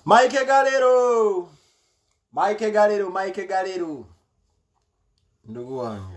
Mike Galero. Mike Galero, Mike Galero. Ndugu wangu.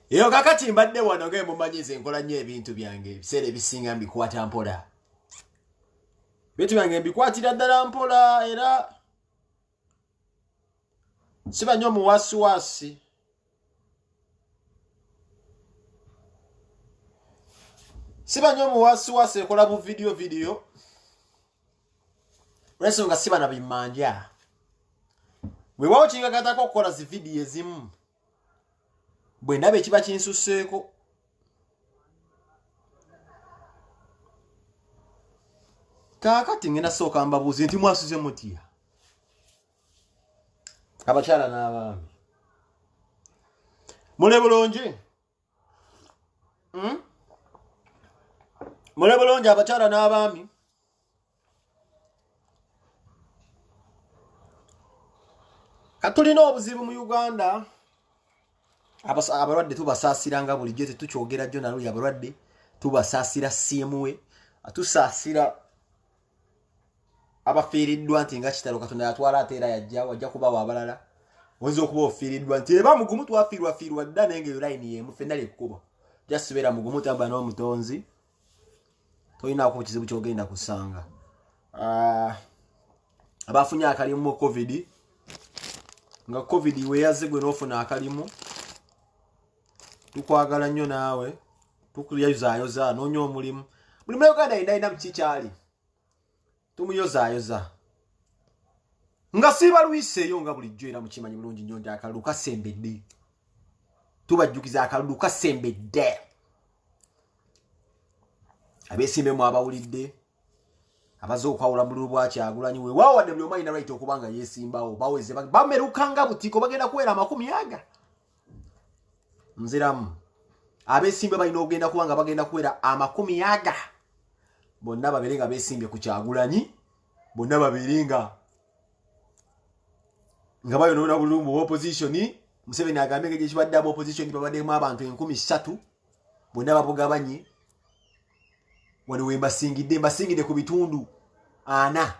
Iyo kakati mbadde wano ge mumanyize nkola nnyo ebintu byange ebiseera ebisinga mbikwata mpola. Bintu byange mbikwatira ddala mpola era siba nnyo muwasiwasi. Siba nnyo muwasiwasi ekola bu video. Olw'ensonga siba na bimmanja. Weewaawo kingakatako okukola zi video ezimu. Bwe ndaba ekiba kinsusseeko kaakati ngenda sooka mbabuuze nti mwasuze mutya abakyala n'abaami mule bulungi mule bulungi abakyala n'abaami katulina obuzibu mu Uganda. Abalwadde tubasaasiranga bulijjo tetukyogera jjo naluli abalwadde tubasaasira siemwe atusaasira abafiiriddwa nti nga kitalo Katonda yatwala ate era wajja kubawo abalala oyinza okuba ofiiriddwa nti eba mugumu twafiirwa dda naye ngaeyo layini yemu ffenna lekkubo jasibeera mugumu tamba n'omutonzi tolinaako kizibu kyogenda kusanga. Abafunye akalimu mu covid nga covid weeyaze gwe n'ofuna akalimu tukwagala nnyo naawe tukuyozaayoza noonya omulimu buli mu Uganda yinayina mu kikyali tumuyozaayoza nga siiba lwiseeyo nga bulijjo era mukimanyi bulungi nnyo nti akalulu kasembedde tubajjukiza akalulu kasembedde. Abeesimbemu abawulidde abaze okwawula bululu bwa Kyagulanyi weewaawo wadde buli omu alina right okuba nga yeesimbawo baweze bamerukanga butiko bagenda kuwera 100 nziramu abeesimbe balina okugenda kuba nga bagenda kuwera 100 bonna babeere nga beesimbye ku Kyagulanyi bonna babeere nga bayonoona bulumbu mu opposition. Museveni agambye nga ekibadde mu opposition babaddemu abantu 3,000 bonna babugabanye wano we mbasingidde ku bitundu 4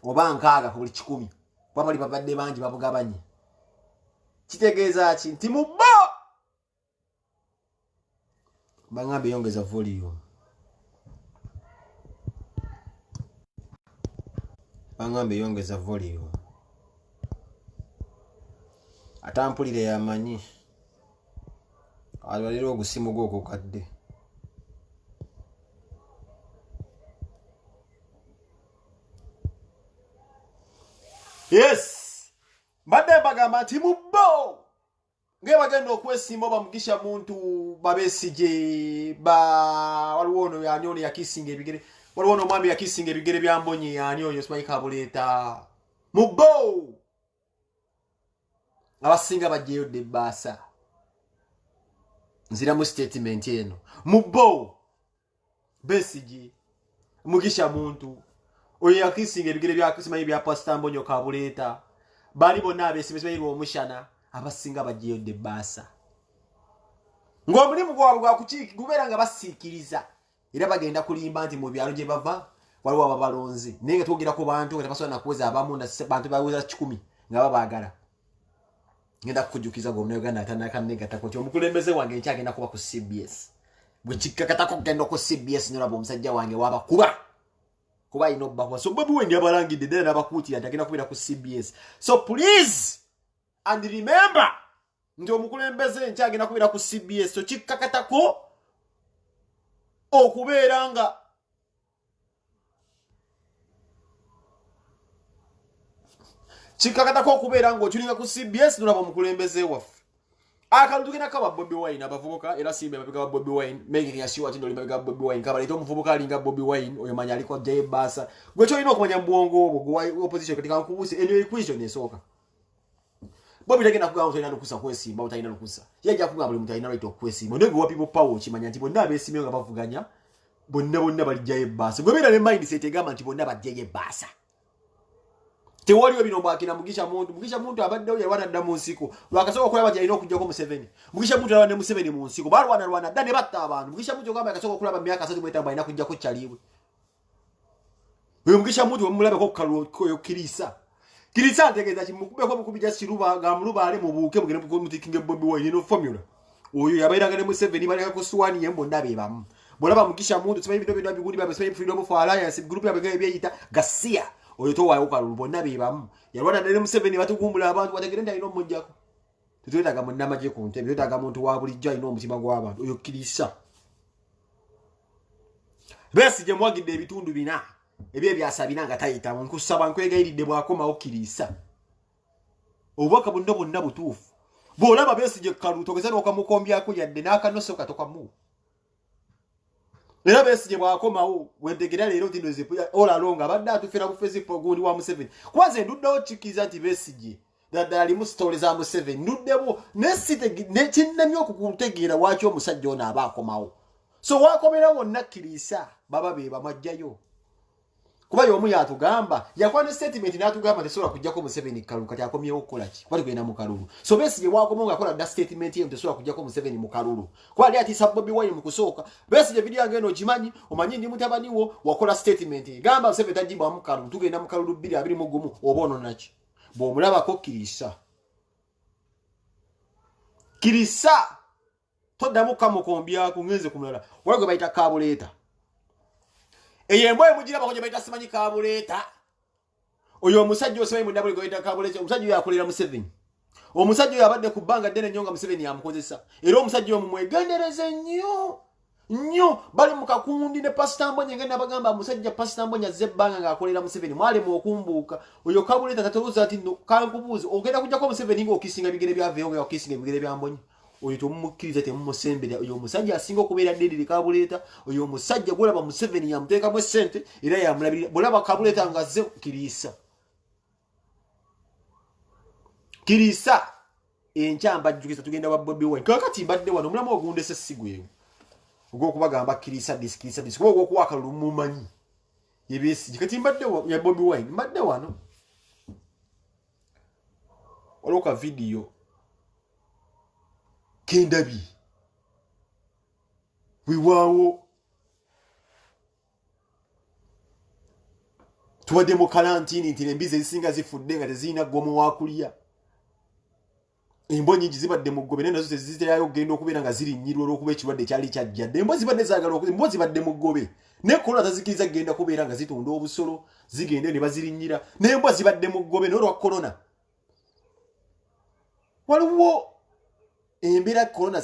oba 6 ku buli 100 kuba bali babadde bangi babugabanye. Kitegeeza ki nti mu bo bangambe yongeza volume bangambe yongeza volume atampulire yamanyi alwalira ogusimu gwo okukadde yes mbadde bagamba nti mubbo ng'ebagenda okwesimba bamugisha muntu babesije waliwo ono yani ono yakisinga ebigere waliwo ono omwami yakisinga ebigere bya Mbonye yani oyo simanyi Kabuleeta mubbo abasinga bajjeyo Debbaasa nzira mu statement eno mubbo Besigye mugisha muntu oyo yakisinga ebigere bya simanyi bya Pastor Mbonye Kabuleeta bali bonna abesibe omushana abasinga bajjeyo Debbaasa ng'omulimu gwabwe gwa kukiiki gubeera nga basiikiriza era bagenda kulimba nti mu byalo gye bava waliwo ababalonzi naye nga twogera ku bantu nga tebasobola nakuweza abamu bantu baweza 10 nga babaagala ngenda kukujjukiza g'omunauganda atanakannegatako nti omukulembeze wange nkyagenda kuba ku CBS bwe kikkakatako kugenda ku CBS nolaba omusajja wange wabakuba kuba ino bakuba so Bobi Wine abalangidde ddala n'abakuutira nti agenda kubeera ku CBS so please and remember nti omukulembeze nkyagenda kubeera ku CBS so kikkakatako okubeera nga otulinga ku CBS nolaba omukulembeze waffe akalulu tugenda kaba Bobi Wine abavubuka era simba mabega Bobi Wine making sure ati ndoli mabega Bobi Wine kabaleta omuvubuka alinga Bobi Wine oyo manya aliko Debbaasa gwe kyolina okumanya mbwongo obwo gwe opposition katika nkubuse enyo equation esooka Bobi tagenda kugamba mtu alina lukusa kwesimba utalina lukusa yajja kugamba buli mtu alina right okwesimba ndege wa people power kimanya nti bonna abesimye nga bavuganya bonna balijja Debbaasa gwe bera ne mindset egamba nti bonna bajja Debbaasa tewaliwo bino mbakina mugisha muntu abaddewo yalwana dda mu nsiko lwakasooka okulaba nti alina okujjako Museveni mugisha muntu alwana ne Museveni mu nsiko balwana dda ne batta abantu mugisha muntu ogamba yakasooka okulaba myaka 3 mweta alina kujjako kyaliwe oyo mugisha muntu wemulabeko kukalukoyo kirisa ntegeeza kimukubeko mukubija siruba nga mulubaale mubuuke mugende mutikinge Bobi Wine no formula oyo yabairanga ne Museveni baleka ku swani yembo ndabe bamu bolaba mugisha muntu simanyi bino bigundi babe simanyi Freedom for Alliance group yabege byeyita Gasia oyo to wayo kalulu bonna bebamu yalwana ne Museveni batugumbula abantu bategere ndalino mmujjako tutwetaga munnamaje ku ntebe tutwetaga muntu wa bulijjo alina omutima gw'abantu oyo kirisa Besigye mwagidde ebitundu bina ebye byasabina nga tayita nkusaba nkwegayiridde bwakomawo kirisa obubaka bonna butuufu bw'olaba Besigye kalu togeza n'okamukombyako yadde n'akanoso katokamu era Besigye bwakomawo wentegera leero nti ndozipuya olalonga badde atufera ku Facebook gundi wa Museveni kwanza enduddewo kikiza nti Besigye ddala limu story za Museveni nduddebo nekinnamya okukutegeera waki omusajja ono aba akomawo so wakomera wonna kirisa baba be bamajjayo kuba y'omu yatugamba yakwana statement n'atugamba tesobola kujjako Museveni kalulu kati akomyewo okukola ki kwali kwenda mu kalulu so Besigye bwakomawo ng'akola dda statement ye tesobola kujjako Museveni mu kalulu kuba ali atiisa Bobi Wine mu kusooka Besigye video ngeno okimanyi omanyi ndi mutabaniwo wakola statement gamba Museveni tajjibwa mu kalulu tugenda mu kalulu 221 oba ono naki bw'omulabako kirisa toddamu kamukombyako ngenze ku mulala wala gwe bayita Kabuleeta eyo embwa emugirabako gye bayita simanyi Kabuleeta oyo omusajja osimanyi mundabule gwe bayita Kabuleeta omusajja oyo akolera Museveni omusajja oyo abadde ku bbanga ddene nnyo nga Museveni yamukozesa era omusajja oyo mumwegendereze nnyo bali mu kakundi ne Pastor Mbonye ngenda bagamba musajja Pastor Mbonye azze ebbanga ng'akolera Museveni mwalemu okumbuuka oyo Kabuleeta tatoluza ati kankubuuzi ogenda kujjako Museveni ng'okisinga bigere byaveewo nga okisinga ebigere bya Mbonye oyo tomumukkiriza temumusembera oyo omusajja asinga okubeera ddediri Kabuleeta oyo omusajja gwolaba Museveni yamuteekamu essente era yamulabirira bwolaba Kabuleeta nga azze kirisa enkyamba jjukiza tugenda wa Bobi Wine kakati mbadde wano omulamu ogundese sigwewo ogw'okubagamba kirisa kuba ogw'okuwa akalulu mumanyi yebesigye kati mbadde ya Bobi Wine mbadde wano waliwo ka vidiyo kendabi wiwaawo tubadde mu kalantini nti embizi ezisinga zifudde nga tezirina ggomu wakulya embwa nyingi zibadde mu ggobe naye nazo teziterayo okugenda okubeera nga zirinyirwa olw'okuba ekirwadde kyali kyajjadde. Embwa zibadde zaagala embwa zibadde mu ggobe naye korona tazikiriza kugenda kubeera nga zitunda obusolo zigende ne bazirinyira n'embwa zibadde mu ggobe n'olwa korona. Waliwo embeera korona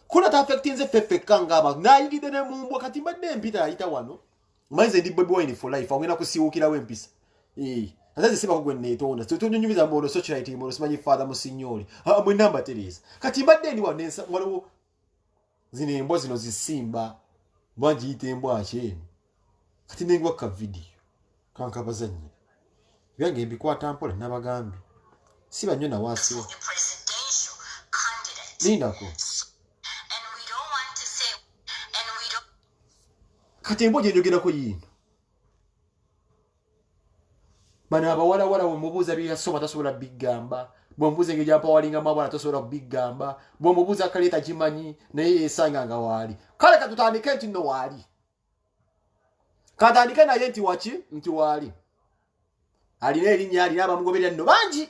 korona taffectinze ffeffekka ng'abantu naayingidde ne mu mbwa kati mbadde empita ayita wano maize ndi Bobi Wine for life agenda kusiwukirawo empisa. Azazi sibako gwe neetonda tunyumiza mwono socialite mwono simanyi father musinyoli mwe namba teresa kati mbadde ndi wanensa waliwo zino embwa zino zisimba bwagiyita embwa kyeni kati nengwa ka video kankabazanyi byange mbikwata mpola n'abagambi siba nnyo nawaasiwa lindako kati embwa gyenjogerako yino bano abawalawala bwemubuuza byeyasoma tasobola bigamba bwemubuuza engeri gyampawalinga mabwana tasobola bigamba bwemubuuza kaleeta gimanyi naye yesanga nga waali kale katutandike nti nno waali katandike naye nti waki nti waali alina erinnya alina abamugoberera nno bangi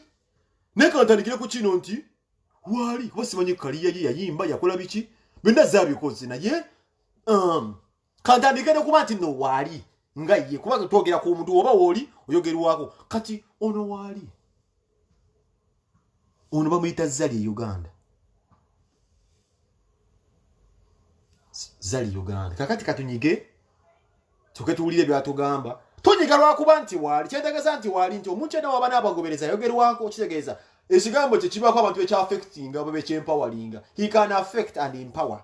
naye kantandikire ku kino nti waali kuba simanyi kaliya ye yayimba yakola biki byonna zaabikoze naye kantandike ne kuba nti nno waali nga ye kuba twogera ku muntu oba wooli oyogerwako kati ono waali ono bamuyita Zali Uganda Zali Uganda kakati katunyige tuke tuwulire byatugamba tunyiga lwakuba nti waali kyetegeeza nti waali nti omuntu yenna waba n'abagobereza ayogerwako kitegeeza ekigambo kye kibaako abantu ekyaffectinga oba ekyempoweringa he can affect and empower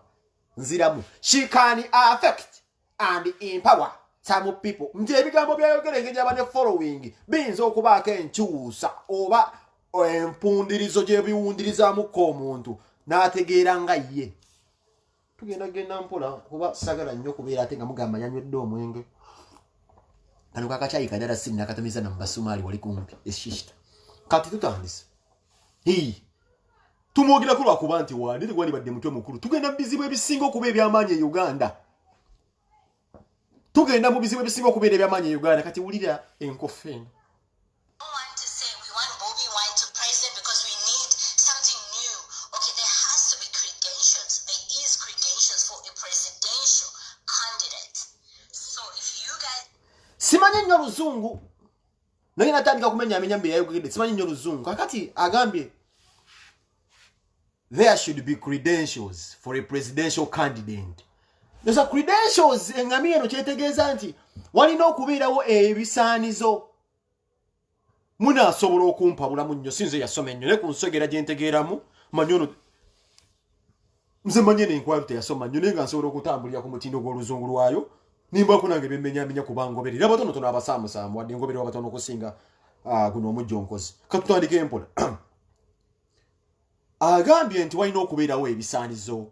nziramu she can affect and empower some people nti ebigambo byayogera engeri aba ne following biyinza okubaako enkyusa oba empundirizo gyebiwundirizaamuko omuntu n'ategeera nga ye tugenda genda mpola kuba sagala nnyo kubeera ate nga mugamba yanywedde omwenge kano kakacyayi kadala sini nakatamiza na mubasumaali wali kumpi eshishita kati tutandise tumwogerako lwakuba nti wandi tegwandibadde mutwe mukulu tugenda mu bizibu ebisinga okuba ebyamaanyi e Uganda tugenda mu bizibu ebisinga okubeera ebyamaanyi e Uganda kati wulira enkofu eno simanyi nnyo luzungu naye natandika kumenyaamenya mbe yayogedde simanyi nnyo luzungu kakati agambye there should be credentials for a presidential candidate. Nosa credentials engami eno kyetegeeza nti walina okubeerawo ebisaanizo munaasobola okumpabulamu nnyo sinze yasoma ennyo naye ku nsogera gye ntegeeramu manyi ono nze manye n'enkwalo teyasoma nnyo naye nga nsobola okutambulira ku mutindo gw'oluzungu lwayo nimbako nange bemmenyaamenya kuba ngoberera abatonotono abasaamusaamu wadde ngoberera abatono okusinga guno omujjo nkozi katutandika empola agambye nti walina okubeerawo ebisaanizo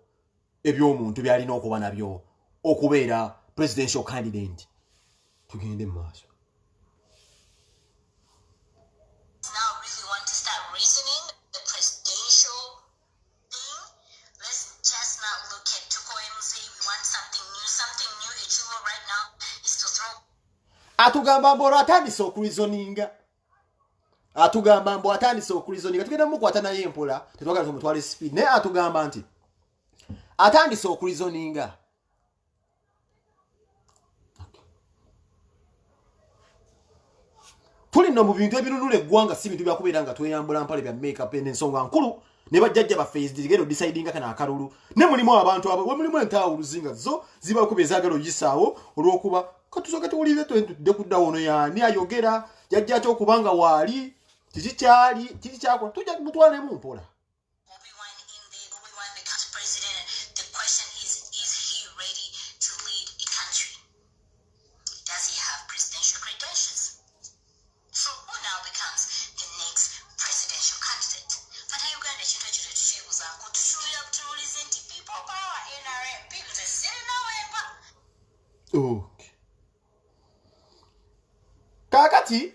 eby'omuntu byalina okuba nabyo okubeera presidential candidate tugende mu maaso atugamba mbu atandise okulizoninga tugenda mukwata naye empola tetwagala tumutwale speed naye atugamba nti atandise okulizoninga tulina mu bintu ebinunula eggwanga si bintu byakubeera nga tweyambula mpale bya makeup n'ensonga nkulu ne bajjajja baffe zigenda decidinga kana akalulu ne mulimu abantu abo we mulimu entawuluzinga zo ziba kuba ezagala oyisaawo olw'okuba katusoka tuwulire tudde kuddawo ono yaani ayogera jajja ate okubanga waali kiki kyakola tujja mutwalemu mpola kakati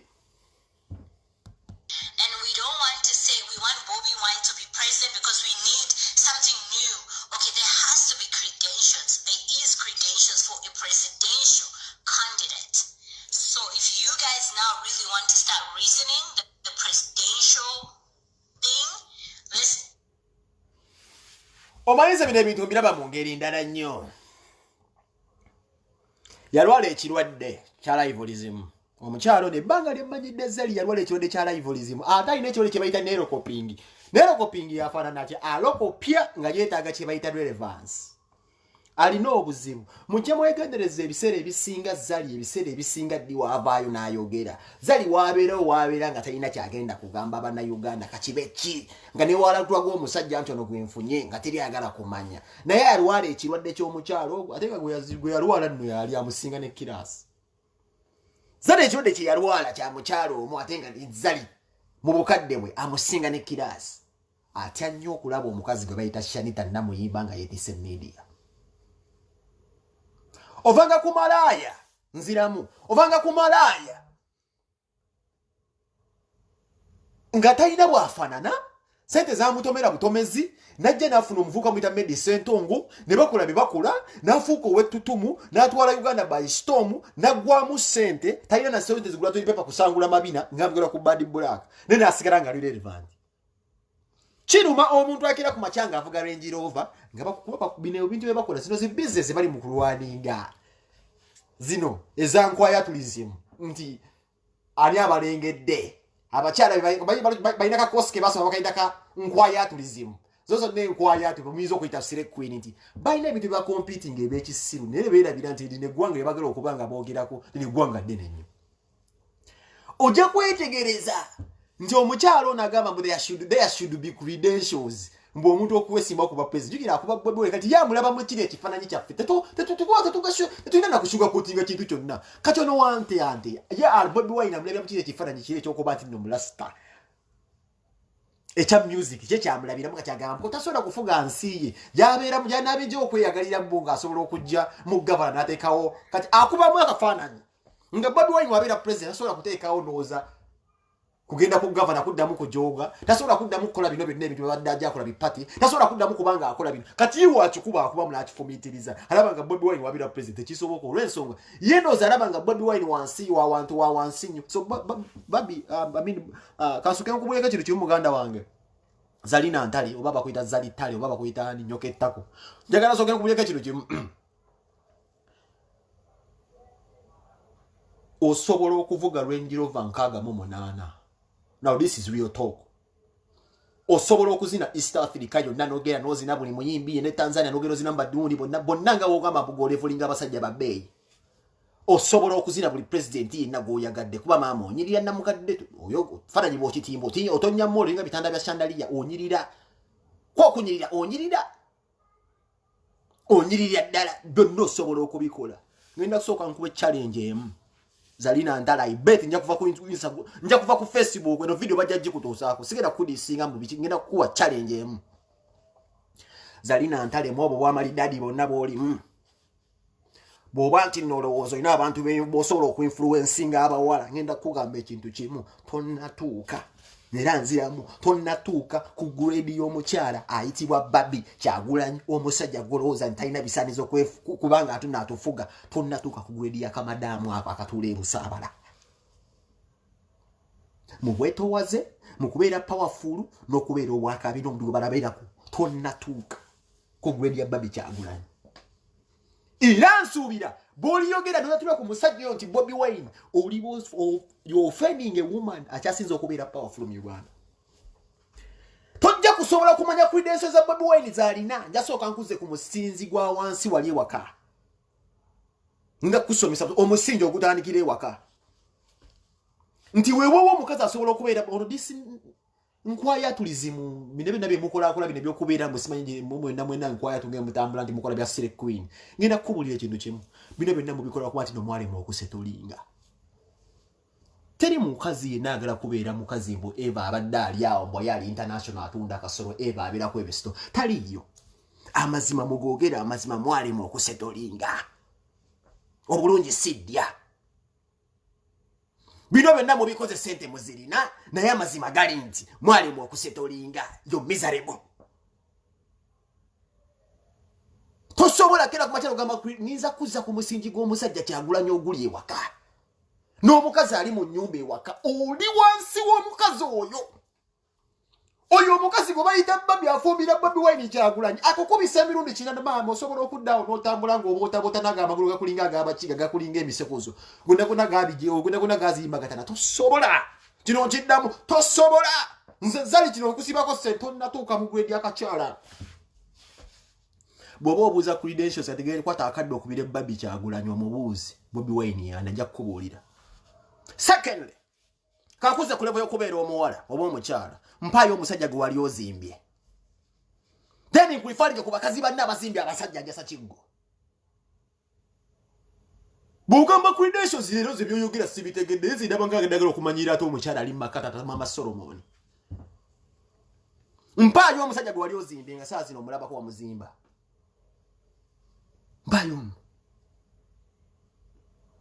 and we don't want to say we want Bobi Wine to be president because we need something new. Okay, there has to be credentials. There is credentials for a presidential candidate. So if you guys now really want to start reasoning the presidential omanyize bino ebintu mbiraba mu ngeri ndala nnyo. Yalwala ekirwadde kya livelism. Omukyalo nebbanga lyemmanyidde Zali yalwala ekirwadde kya livelism. Ate alina ekirwadde kye bayita neurocoping. Neurocoping yafaanana atya alokopya nga yeetaaga kye bayita relevance. Alina obuzibu. Mujje mwegendereza ebiseera ebisinga Zali ebiseera ebisinga ddi waavaayo n'ayogera. Zali waabeera nga talina kyagenda kugamba bannayuganda kakibe ki nga ne walatwa gw'omusajja ntono gwenfunye nga teri agala kumanya. Naye alwala ekirwadde ky'omukyalo ogwo ate nga gwe yalwala nno yali amusinga ne kirasi. Zali ekirwadde kye yalwala kya mukyalo omu ate nga Zali mu bukadde bwe amusinga ne kirasi. Atya nnyo okulaba omukazi gwe bayita Shanita Namuyimba nga yeetisse media. Ovanga kumalaya nziramu ovanga kumalaya nga talina bwafaanana sente zamutomera butomezi najja n'afuna omuvuka mwita Medicine Ntongo ne bakola bye bakola n'afuuka ow'ettutumu n'atwala Uganda by storm n'aggwamu sente talina na sente zigula toipepa kusangula mabina ng'abigala ku Bad Black ne n'asigala nga ali relevant. Kiruma omuntu akira ku makyanga avuga Range Rover nga bakuba bino ebintu bye bakola zino zi business bali mu kulwaninga zino ezankwaya tourism nti ani abalengedde abakyala balina ka koske basoma bakaita ka nkwaya tourism zozo ne nkwaya tumizo okuyita Select Queen nti balina ebintu bya competing eb'ekisiru naye beerabira nti ne gwanga ebagala okubanga boogerako ne gwanga ddene nnyo. Ojja kwetegereza nti omukyalo n'agamba mbu there should be credentials mbu omuntu okuwesimba okuba president jukira akuba Bobi kati yamulaba mu kiri ekifaananyi kyaffe tetulina nakushuga kutinga kintu kyonna kati ono wante ante ye Bobi Wine amulabira mu kiri ekifaananyi kiri ekyokuba nti nno mulasta ekya music kye kyamulabiramu kakyagamba tasobola kufuga nsi ye yabeera mujanabijja okweyagalira mbu ng'asobola okujja mu gavana n'ateekawo kati akubamu akafaananyi nga Bobi Wine wabeera president asobola kuteekawo nooza kugenda ku governor kuddamu kujoga tasobola kuddamu kukola bino byonna ebintu babadde ajja akola bipati tasobola kuddamu kubanga akola bino kati iwa akikuba akuba mulakifumitiriza alaba nga Bobi Wine wabira president kisoboka olw'ensonga yenoza alaba nga Bobi Wine wansi wa wantu wa wansi nnyo so babi kansuke nkubuleka kintu kimu muganda wange Zalina Ntali oba bakuyita Zali Tali oba bakuyita ni Nyoke Ttako njagala soke nkubuleka kintu kimu osobola okuvuga Range Rover nkaaga mu 8. Now this is real talk. Osobola okuzina East Africa yonna nogera nozina buli muyimbi ne Tanzania nogero zina Madundi bonna nga wogamba bugole fulinga abasajja babbeyi. Osobola okuzina buli president yenna goyagadde kuba maama onyirira namukadde oyo faranyi bo kitimbo ti otonya molo nga bitanda bya chandaliya onyirira ko kunyirira onyirira ddala byonna osobola okubikola. Ngenda kusooka nkube challenge emu Zalina Ntali I bet nja kuva ku Facebook eno video bajja jikutosaako sigenda kudisinga mu biki ngenda kuwa challenge emu Zalina Ntali mwobo bwamalidadi bonna boli bwoba nti nolowooza ina abantu bosobola okuinfluencinga abawala ngenda kugamba ekintu kimu tonnatuuka nera nziramu tonnatuuka ku grade y'omukyala ayitibwa Babi Kyagulanyi omusajja golowooza nti talina bisaanizo kubanga atuna atufuga tonnatuuka ku grade ya kamadaamu ako akatuula ebusaabala mu bwetoowaze mu kubeera powerful n'okubeera obwakabi n'omuntu gwe balabeerako tonnatuuka ku grade ya Babi Kyagulanyi era nsuubira bw'oliyogera n'otula ku musajja oyo nti Bobi Wine you're offending a woman akyasinza okubeera powerful mu Uganda. Tojja kusobola kumanya credentials za Bobi Wine z'alina njasooka nkuze ku musinzi gwa wansi wali ewaka nga kusomesa omusingi ogutandikira ewaka nti weewowo omukazi asobola okubeera oludisi nkwaya tulizimu binebe nabye mukola bino byokubeera musimanyi mwenda nkwaya tunge mutambula nti mukola bya Select Queen ngenda kubulira ekintu kimu bino byonna mubikola kwa nti no mwalimu okusetolinga teri mukazi yenna agala kubeera mukazi mbu Eva abadde ali awo mbu yali international atunda akasolo Eva abeerako ebisito taliyo amazima mugogera amazima mwalimu okusetolinga obulungi sidya bino byonna mubikoze sente muzirina naye amazima gali nti mwalimu okusetolinga yo miserable tosobola kera kumakyalo gamba ninza kuzza ku musingi gw'omusajja Kyagulanyi oguli ewaka n'omukazi ali mu nnyumba ewaka oli wansi w'omukazi oyo oyo omukazi gwe bayita Bobi afumbira Bobi Wine Kyagulanyi akukubisa emirundi kinana maama osobola okuddawo n'otambula ng'obotabota n'agamba gakulinga agabakiga gakulinga emisekozo gonna gabijewo gonna gazimbagatana tosobola kino nkiddamu tosobola nze zali kino okusibako sente onnatuuka mu grade akakyala bw'oba obuuza credentials ategeere kwata akadde okubira Bobi Kyagulanyi omubuuzi Bobi Wine anajja kukubuulira. Secondly, kakuze ku level y'okubeera omuwala oba omukyala mpaayo omusajja gwe wali ozimbye then nkwifalinge ku bakazi banne abazimbye abasajja njasa kiggo bw'ogamba credentials leero ze by'oyogera sibitegedde ezindaba nga ndagala okumanyira ate omukyala ali mu makata Mama Solomon mpaayo omusajja gwe wali ozimbye nga saa zino omulabako wamuzimba mpaayo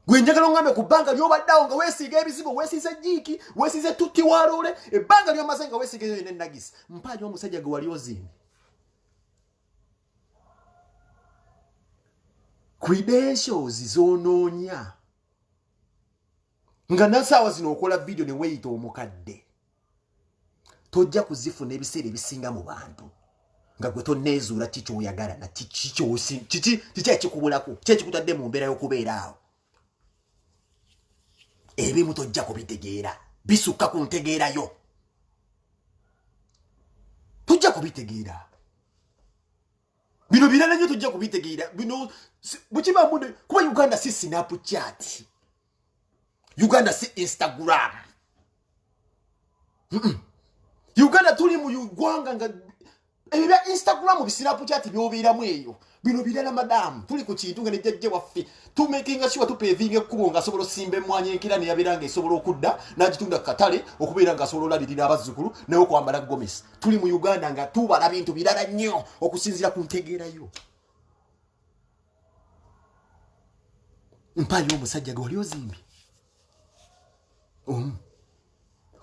gwenjagala ngambe ku bbanga ly'obaddawo nga weesiiga ebizibu weesiize jiiki weesiize tutti waloole ebbanga ly'omaze nga weesiiga eyo n'ennagisi mpaayo omusajja gwe wali ozimbye credentials zoonoonya nga nasaawa zino okola vidiyo ne weeyita omukadde tojja kuzifuna ebiseera ebisinga mu bantu nga gwe tonneezuula kikyoyagala na kiki ekikubulako ki ekikutadde mu mbeera y'okubeera awo ebimu tojja kubitegeera bisukka ku ntegeerayo tojja kubitegeera bino birala nnyo tojja kubitegeera bino bukibamu kuba Uganda si Snapchat Uganda si Instagram Uganda tuli mu ggwanga nga ebya Instagram bi Snapchat byobeeramu eyo bino birala madamu tuli ku kintu nga nejjajje waffe tumakinga sure tupevinga ekkubo nga asobola osimba emmwanyi enkira ne yabeeranga esobola okudda n'agitunda katale okubeera nga asobola olabirira abazzukulu naye okwambala gomesi tuli mu Uganda nga tubala bintu birala nnyo okusinziira ku ntegeerayo mpaayo omusajja gwe wali ozimbye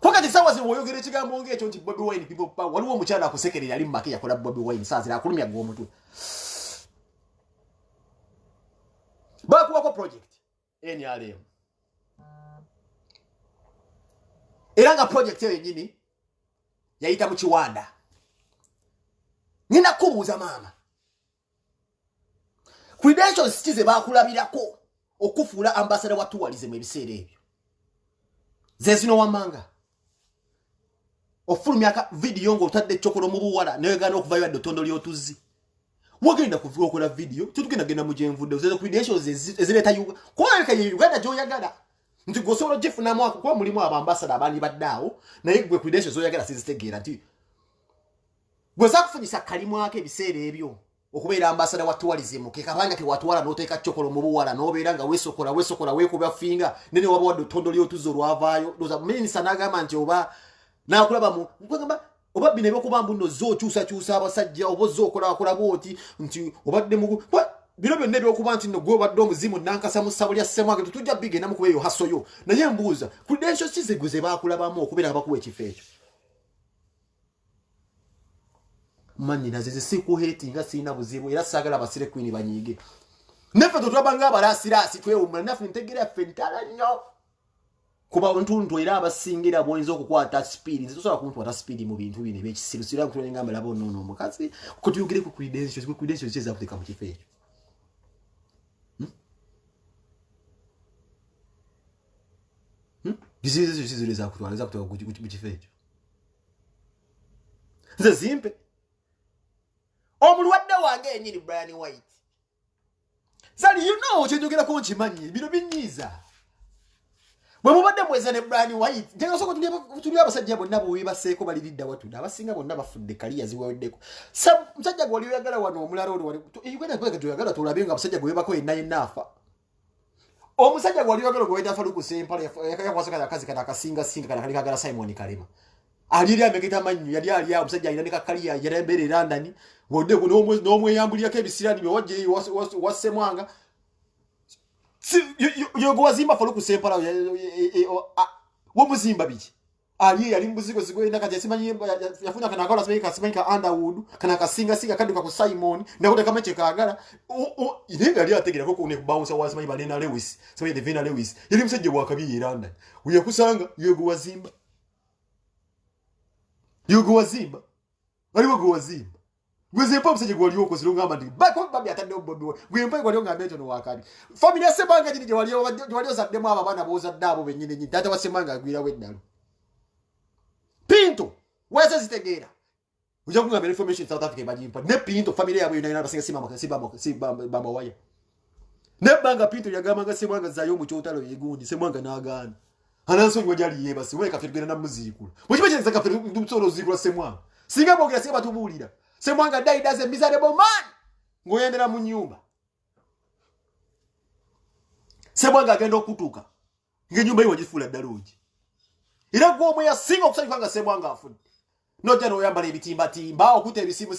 wakati sawa zino woyogera ekigambo ng'ekyo nti Bobi Wine people power waliwo omukyala akusekerera ali mu make yakola Bobi Wine saa zira akulumya gwe omutwe bakuwako project NRM era nga project eyo yennyini yayita mu Kiwanda nina kubuuza maama credentials kize bakulabirako okufuula ambassador wa tourism ebiseera ebyo zezino wamanga ofulumya video ng'otadde chokolo mu buwala naye gana okuvayo adde tondo ly'otuzzi wagenda kuvuga okola video tutugenda genda mu gyenvudde ozezo credentials ezireta kuba yeka Uganda gy'oyagala nti gosobola gifuna mwaka kuba mulimu abambasada abandi baddaawo naye gwe credentials oyagala sizitegeera nti gwe zakufunyisa kalimu ake ebiseera ebyo okubeera ambasada wa tourism ke kabanga ke watwala n'oteeka chokolo mu buwala n'obeera nga weesokola weekuba finga nene waba wadde tondo ly'otuzzi olwavaayo doza minisita n'agamba nti oba nakulaba mu kwagamba oba bine byokuba mbuno zookyusa abasajja oba zookola bwoti nti obadde mu bino byonna ebyokuba nti no gwe obadde omuzimu nankasa mu ssabo lya ssemwage tetujja bigenda mu kuba eyo hasoyo naye mbuuza credentials kizegwe ze baakulabamu okubeera abakuwa ekifo ekyo manyi naze sikuheetinga siina buzibu era saagala abasire kwini banyiige neffe tetulabanga abalasiraasi twewummula naffe ntegeera yaffe ntala nnyo kuba ntuntu era abasingira bwoyinza okukwata speed nze tosobola kuntwata speed mu bintu bino ebyekisiru sira kutula ngamba labo nono omukazi ko tuyogere ku credentials kyeza kuteeka mu kifo ekyo zizireza kutwala za kutoka mu kifo ekyo nze zimpe omulwadde wange yennyini Brian White zali you know kyejogera ko nkimanyi bino binyiiza bwe mubadde mweza ne Brian White njenga soko tuli abasajja bonna bo webaseeko baliridda watunda abasinga bonna bafudde kaliya ziweddeko musajja gwe oyagala wano omulala oli Uganda kweka tuyagala tulabe nga abasajja gwe webako yenna afa omusajja gwe oyagala gwe wenda faluku sempala yakwasaka akazi kana akasinga kana kali kagala Simon Kalema aliri ameketa manyu yali omusajja alina ne kakaliya yali mbere London wodde n'omweyambulyako ebisirani bye wajje wasemwanga yogo wazimba faluku sempala womuzimba biki ali yali mbuzigo zigwenda kati simanyi yafuna kana akola simanyi ka Underwood kana kasinga kaduka ku Simon nakuta kamache kaagala idenga ali ategera ko kune bounce wa simanyi Balena Lewis simanyi Devina Lewis yali musajja bwakabi London uyakusanga yogo wazimba Yugo wazimba. Waliwo go wazimba. Gwezempa mseje gwali oko zilungamba ndi. Bako babi atande obobi. Gwempa gwali ngamba eto no wakali. Family Semanga jini wali ozaddemu abana boza dabo benyine nyi. Tata wa Semanga agwira weddalo. Pinto. Wese zitegera. Uja kunga information South Africa bajimpa. Ne Pinto family yabo yina basinga simama waya. Ne banga Pinto yagamba Semanga zayo mu kyotalo yegundi Semanga nagana. Ananso ngwajali yeba siwe kafirigena na muzikula. Muchibe chenza kafiri ndumsolo zikula Semanga. Singa bogera seba tubulira. Semanga died as a miserable man. Ngoyendera mu nyumba. Semanga agenda okutuka. Ngenyumba yiwa jifula dalungi. Era gwo omwe yasinga okusanyukanga Semanga afudde. Nojja noyambala ebitimba timba okute ebisimu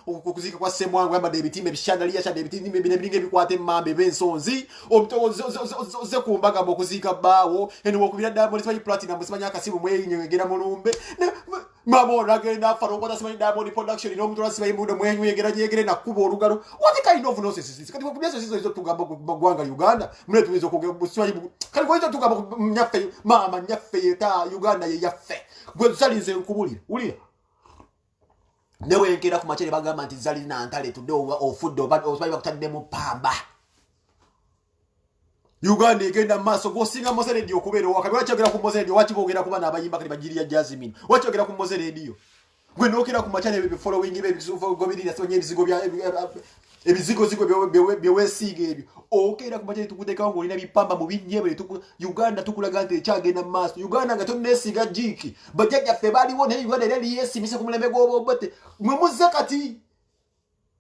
okuzika kwa Semanga yambala ebitimba ebishandaliya shande ebitimba binebiringa ebikwate mmambe bensonzi oze kumbaga okuzika bawo eno okubira Diamond simanyi platinum simanyi akasimu mweyinyegera mulumbe mabona agenda afaro kwata simanyi Diamond production ino omuntu asimanyi mudo mweyinyegera jegere nakuba olugalo what kind of nonsense kati kubyeso sizo tugamba gwanga Uganda mule tuwizo kugamba kali ko tugamba nyaffe mama nyaffe yeta Uganda ye yaffe gwe zalinze nkubulira ulira newe nkera ku machere bagamba nti zali na ntale tudde ofudde obayi bakutadde mu pamba Uganda egenda maso gosinga Mose Radio okubeera wakati wakyogera ku Mose Radio wakibogera kuba nabayimba kali bagiriya Jasmine wakyogera ku Mose Radio gwe nokera ku machere be following be bisufu gobirira sonye ebizigo bya ebizigo byewesiga ebyo okera ku machere tukuteka ngo olina bipamba mu binyebe Uganda tukulaga nti ekyagenda maso Uganda nga tonesiga jiki bajja ffe baliwo ne Uganda leli yesimise ku mulembe gwobobote mwe muzze kati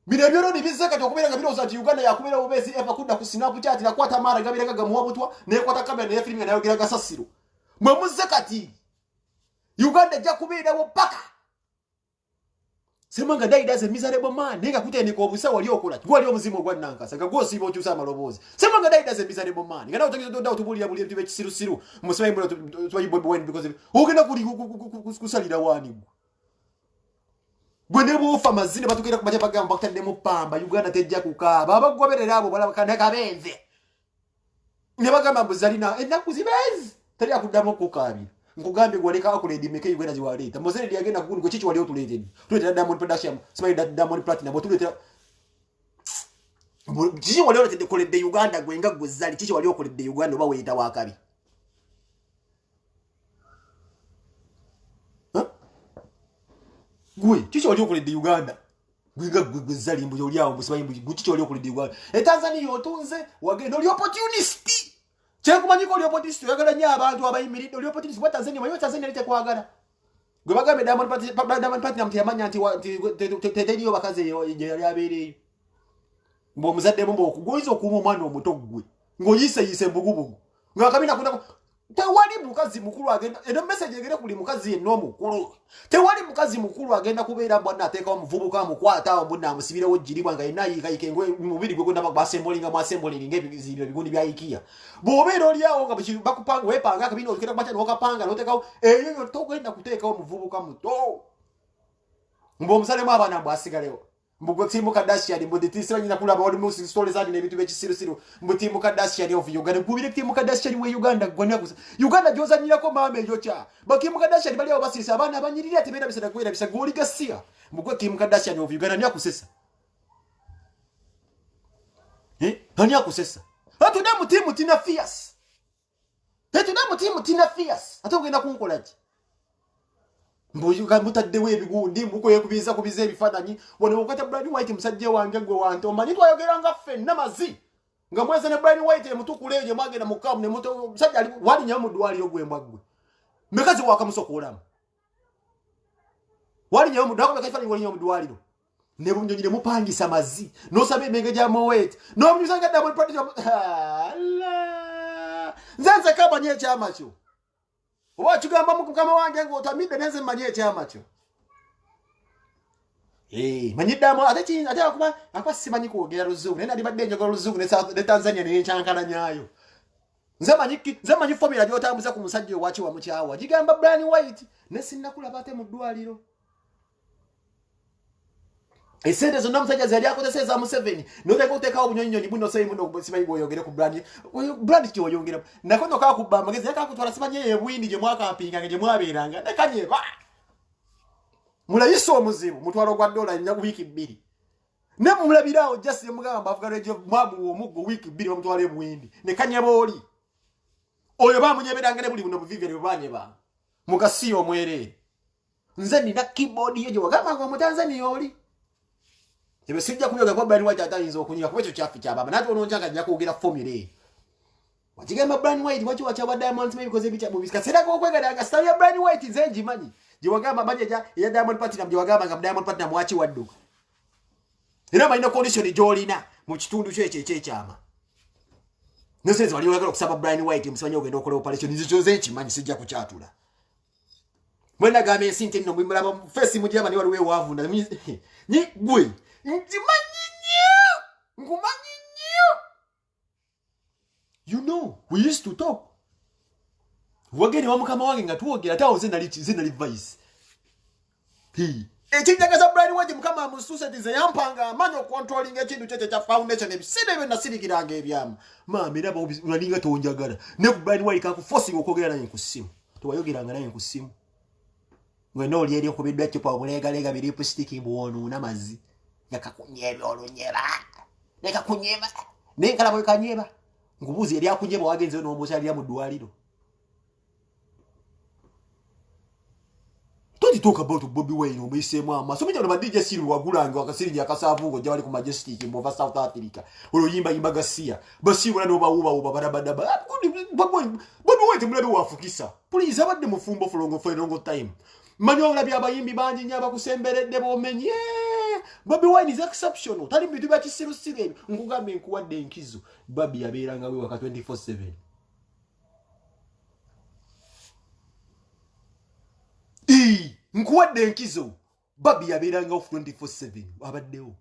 Binabyo ni bizaka tokubera ngabiro za Uganda yakubera obezi efa kudda ku Snapchat na kwata mara gabira gaga muwabutwa ne kwata kamera ne film nayo giraga sasiro mwe muzakati Uganda ja kubera wo paka Semanga died as a miserable man nenga kutendeka obusa wali okola gwali omuzimo gwa nankasa gagosi bo kyusa malobozi Semanga died as a miserable man ngana otakizo ndo tubulira buli bitu bekisiru musayi mwe twayi boy boy because ogenda kuli kusalira wani Gwende bufa mazine batukira ku majapa gamba bakutadde mu pamba Uganda tejja kukaba abagoberera abo balabakana kabenze ne bagamba mbuzalina ennaku zibezi tali akuddamu kukabira nkugambe gwaleka akuledi meke Uganda ziwaleta Mose ndi agenda kugulu kwe chichi wali otuletedi tuletera Diamond production smile Diamond platinum botuletera chichi wali otuletedi kolede Uganda gwenga gwezali chichi wali okolede Uganda oba weyita wakabi Gwe, chicho wali okulede Uganda. Gwiga gwezali mbu yoli awo musibayi mbu chicho wali okulede Uganda. Tanzania otunze wagenda oli opportunist. Kyekumanyiko oli opportunist yagala nya abantu abayimiridde oli opportunist wa Tanzania manyi Tanzania lite kwagala. Gwe bagambe Diamond Platinum yamanya nti teteliyo bakaze yali abeereyo. Mbo muzadde mbo okugoyiza okuuma omwana omuto gwe. Ngoyise mbugubugu. Ngakabina kuna Tewali mukazi mukulu agenda eno message egere kuli mukazi eno mukulu tewali mukazi mukulu agenda kubeera bwana ateka omuvubuka mukwata omuna amusibire wojiribwa nga inayi kayikengwe mubiri gwe kwenda basembolinga mwasembolinga ebizibiro bigundi bya ikia bobeera oli awo nga bakupanga wepanga akabino okira kwacha nokapanga noteka eyo togenda kuteka omuvubuka muto mbo musalemu abana bwasigalewo Mbugo timu Kardashian mbo detisira nyina kula bawali musi stories adi ne bitu bekisiru mbo timu Kardashian of Uganda kubire timu Kardashian we Uganda gwana kusa Uganda joza nyira ko mame yocha bakimu Kardashian bali abo basisa abana abanyirira ati benda bisada kwera bisa goli gasia mbugo timu Kardashian of Uganda nya kusesa anya kusesa atunda mutimu tina fierce atunda mutimu tina fierce atogenda kunkolaje Mboju kamutadde webigundi muko yekubiza kubiza ebifadanyi wone okata Brian White musajje wange gwe wanto manyi twayogera nga ffe namazi nga mweze ne Brian White mutukuleje mwagenda mukamu ne muto musajje ali wali nyamu dwali ogwembwa gwe mekazi wakamusokolamu wali nyamu dwako mekazi wali nyamu dwali no ne bunyonyire mupangisa mazi no sabe menge ja Moet no mnyusanga double production Allah nzenze kaba nye chama cyo Wachugamba mukama wange ngo otamide neze manye chama cyo manyidamo ate akuba akwasimanyi kwogera luzungu nenda libadde njogera luzungu ne Tanzania ne chankana nyayo nze manyi formula gyotambuza ku musajja wachi wa mukyawa gigamba Brian White ne sinakula bate mu ddwaliro Esende zonna musajja zali akozeseza mu 7 noteka uteka obunyonyonyi buno sey muno simanyi boyogere ku brand ki oyongera nakono ka kubba magezi yakakutwala simanyi ebwindi je mwaka apinga je mwaberanga nakanye ba mulayisa omuzibu mutwalo gwa dola nya wiki 2 ne mulabirawo just mugamba avuga rejo mwabu omuggo wiki 2 bamutwale buwindi ne kanyaboli oyo bamunyeberanga ne buli buno buvivere banyeba mugasiyo mwere nze nina keyboard yejo wagamba ngo mutanzania oli ebe sijja kuyoga kwa Brian White atayinza okunyika kubekyo kyafi kya baba nati ononjanga ajja kwogera formula wajigamba Brian White wachi wacha Diamond maybe because ebicha movies kasera ko kwegadaga style ya Brian White nze njimanyi jiwagamba bajeja ya Diamond Platinum jiwagamba nga Diamond Platinum wachi waddu era malina condition jolina mu kitundu kye kyama neseze wali wagala okusaba Brian White msibanye ogenda okola operation nzizo nchimanyi sijja kuchatula mwenda game sinte nno mwimulaba face mujaba ni waliwe wavunda ni gwe njimanyi ngumanyi you know we used to talk wageni wa mukama wange nga tuogera tawo zina vice ekinjagaza Brian White mukama amususe ze yampanga manyo controlling ekintu kye kya foundation ebiside byo nasirikiranga ebyama mama era unalinga tonjagala ne ku Brian White kakuforcing okogera naye ku simu tuwayogeranga naye ku simu ngwe no lieri okubidwa kipa obulega biri lipstick mbuwono namazi yakakunyeba olunyeba nekakunyeba nenkala bwe kanyeba ngubuzi yali akunyeba wagenze no mbosa yali mu dwaliro. Don't talk about Bobby Wine omuyisemu ama so mujja no DJ Siru wagulanga wakasirinja akasavugo jawali ku Majestic mbova South Africa oluyimba yimba gasia basibula no bawuba barabada Bobby Wine mulabe wafukisa please abadde mufumbo for a long time manyo olabi abayimbi banji nyaba kusemberedde bomenye Bobby Wine is exceptional tali bitu bya kisiru sire ngugambe nkuwadde enkizo Bobby yabeeranga we waka 24/7 nkuwadde enkizo Bobby yabeeranga off 24/7 abaddewo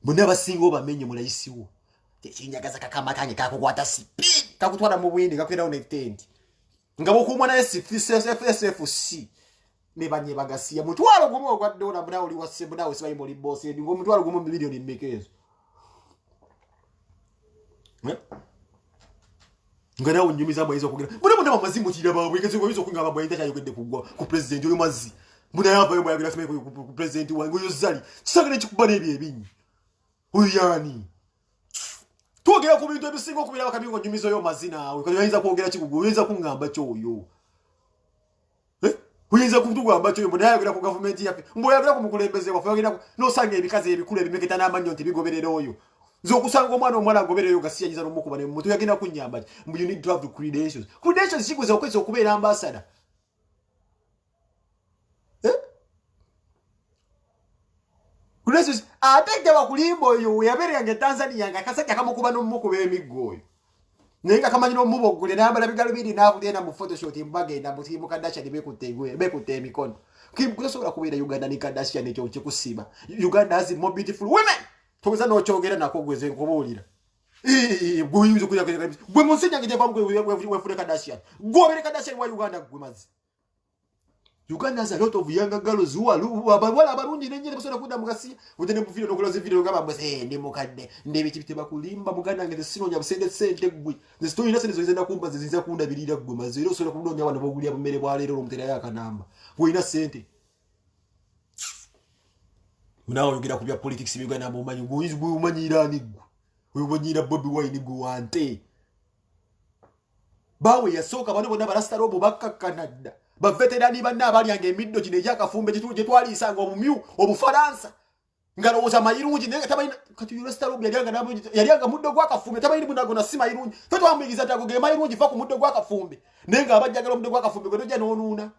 bonna basinga bamenye mulayisiwo tekinyagaza kakama kanye kakukwata speed kakutwala mu bwindi kakwera ne tent ngabo kumwana SFC ne banye bagasiya mutwalo gumu ogwa dola buna oli wasembu nawe sibayi moli boss ngo mutwalo gumu milioni mmekezo ngana unyumiza mwezo kugira buna amazimu kira bawe keze ko bizo kungaba bwa ndeta yogende kugwa ku president yo mazi buna yava yo yagira sime ku president wangu yo zali kisagale kikubana ebinyi uyani tuogera ku bintu ebisingo kubira bakabingo nyumizo yo mazina awe ko yinza kwogera kikugo yinza kungamba cyoyo uyinza kutugamba cyoyo buna yagira ku government yafe mbo yagira ku mukulembeze kwa yagira no sange ebikaze ebikule bimeketa namanyo nti bigoberera oyo zokusanga omwana agobereyo gasiya yiza nomukuba ne muntu yagenda kunyamba you need to have the credentials sikuza okwesa okubeera ambassador credentials atete bakulimbo yo yaberera nge Tanzania nga kasajja kamukuba nomukuba emigoyo nenga kamanyino mubo gule namba bigalo biri navugenda mu photoshoot mbagenda mu timu Kardashian bekutte emikono kusobola kubeera Uganda ni Kardashian ekyo kikusiba Uganda has more beautiful women toza no chogera nako gweze nkobulira buyinzo kuya gwe musinya ngeje bamwe we Kardashian go bere Kardashian wa Uganda gwemazi Uganda has a lot of younger girls who are wala abarundi nenye basona kuda mugasi utene mu video nokola video ngaba mbese ndi mukadde ndebe kibite bakulimba muganda ngeze sinonya busende sente gwe the story nase nizozenda kumba zizinza kunda bilira gwemazi ero sona kudonya abantu bogulya bumere bwa lero omutera yakanamba gwe ina sente Munawo yogira kubya politics bigwa na mumanyi guyizi bumanyira nigwa uyubonyira Bobby Wine guwante bawe yasoka bano bona barasta robo bakka Canada ba veterani banna bali yange middo kine yakafumbe kituje twali isanga obumyu obufaransa ngalo oza mayirungi nenga tabayina kati yurasta robo yalianga nabo yalianga muddo gwa kafumbe tabayini bunago na sima irungi feto amwigiza tago ge mayirungi fa ku muddo gwa kafumbe nenga abajjagala muddo gwa kafumbe gwe doja nonuna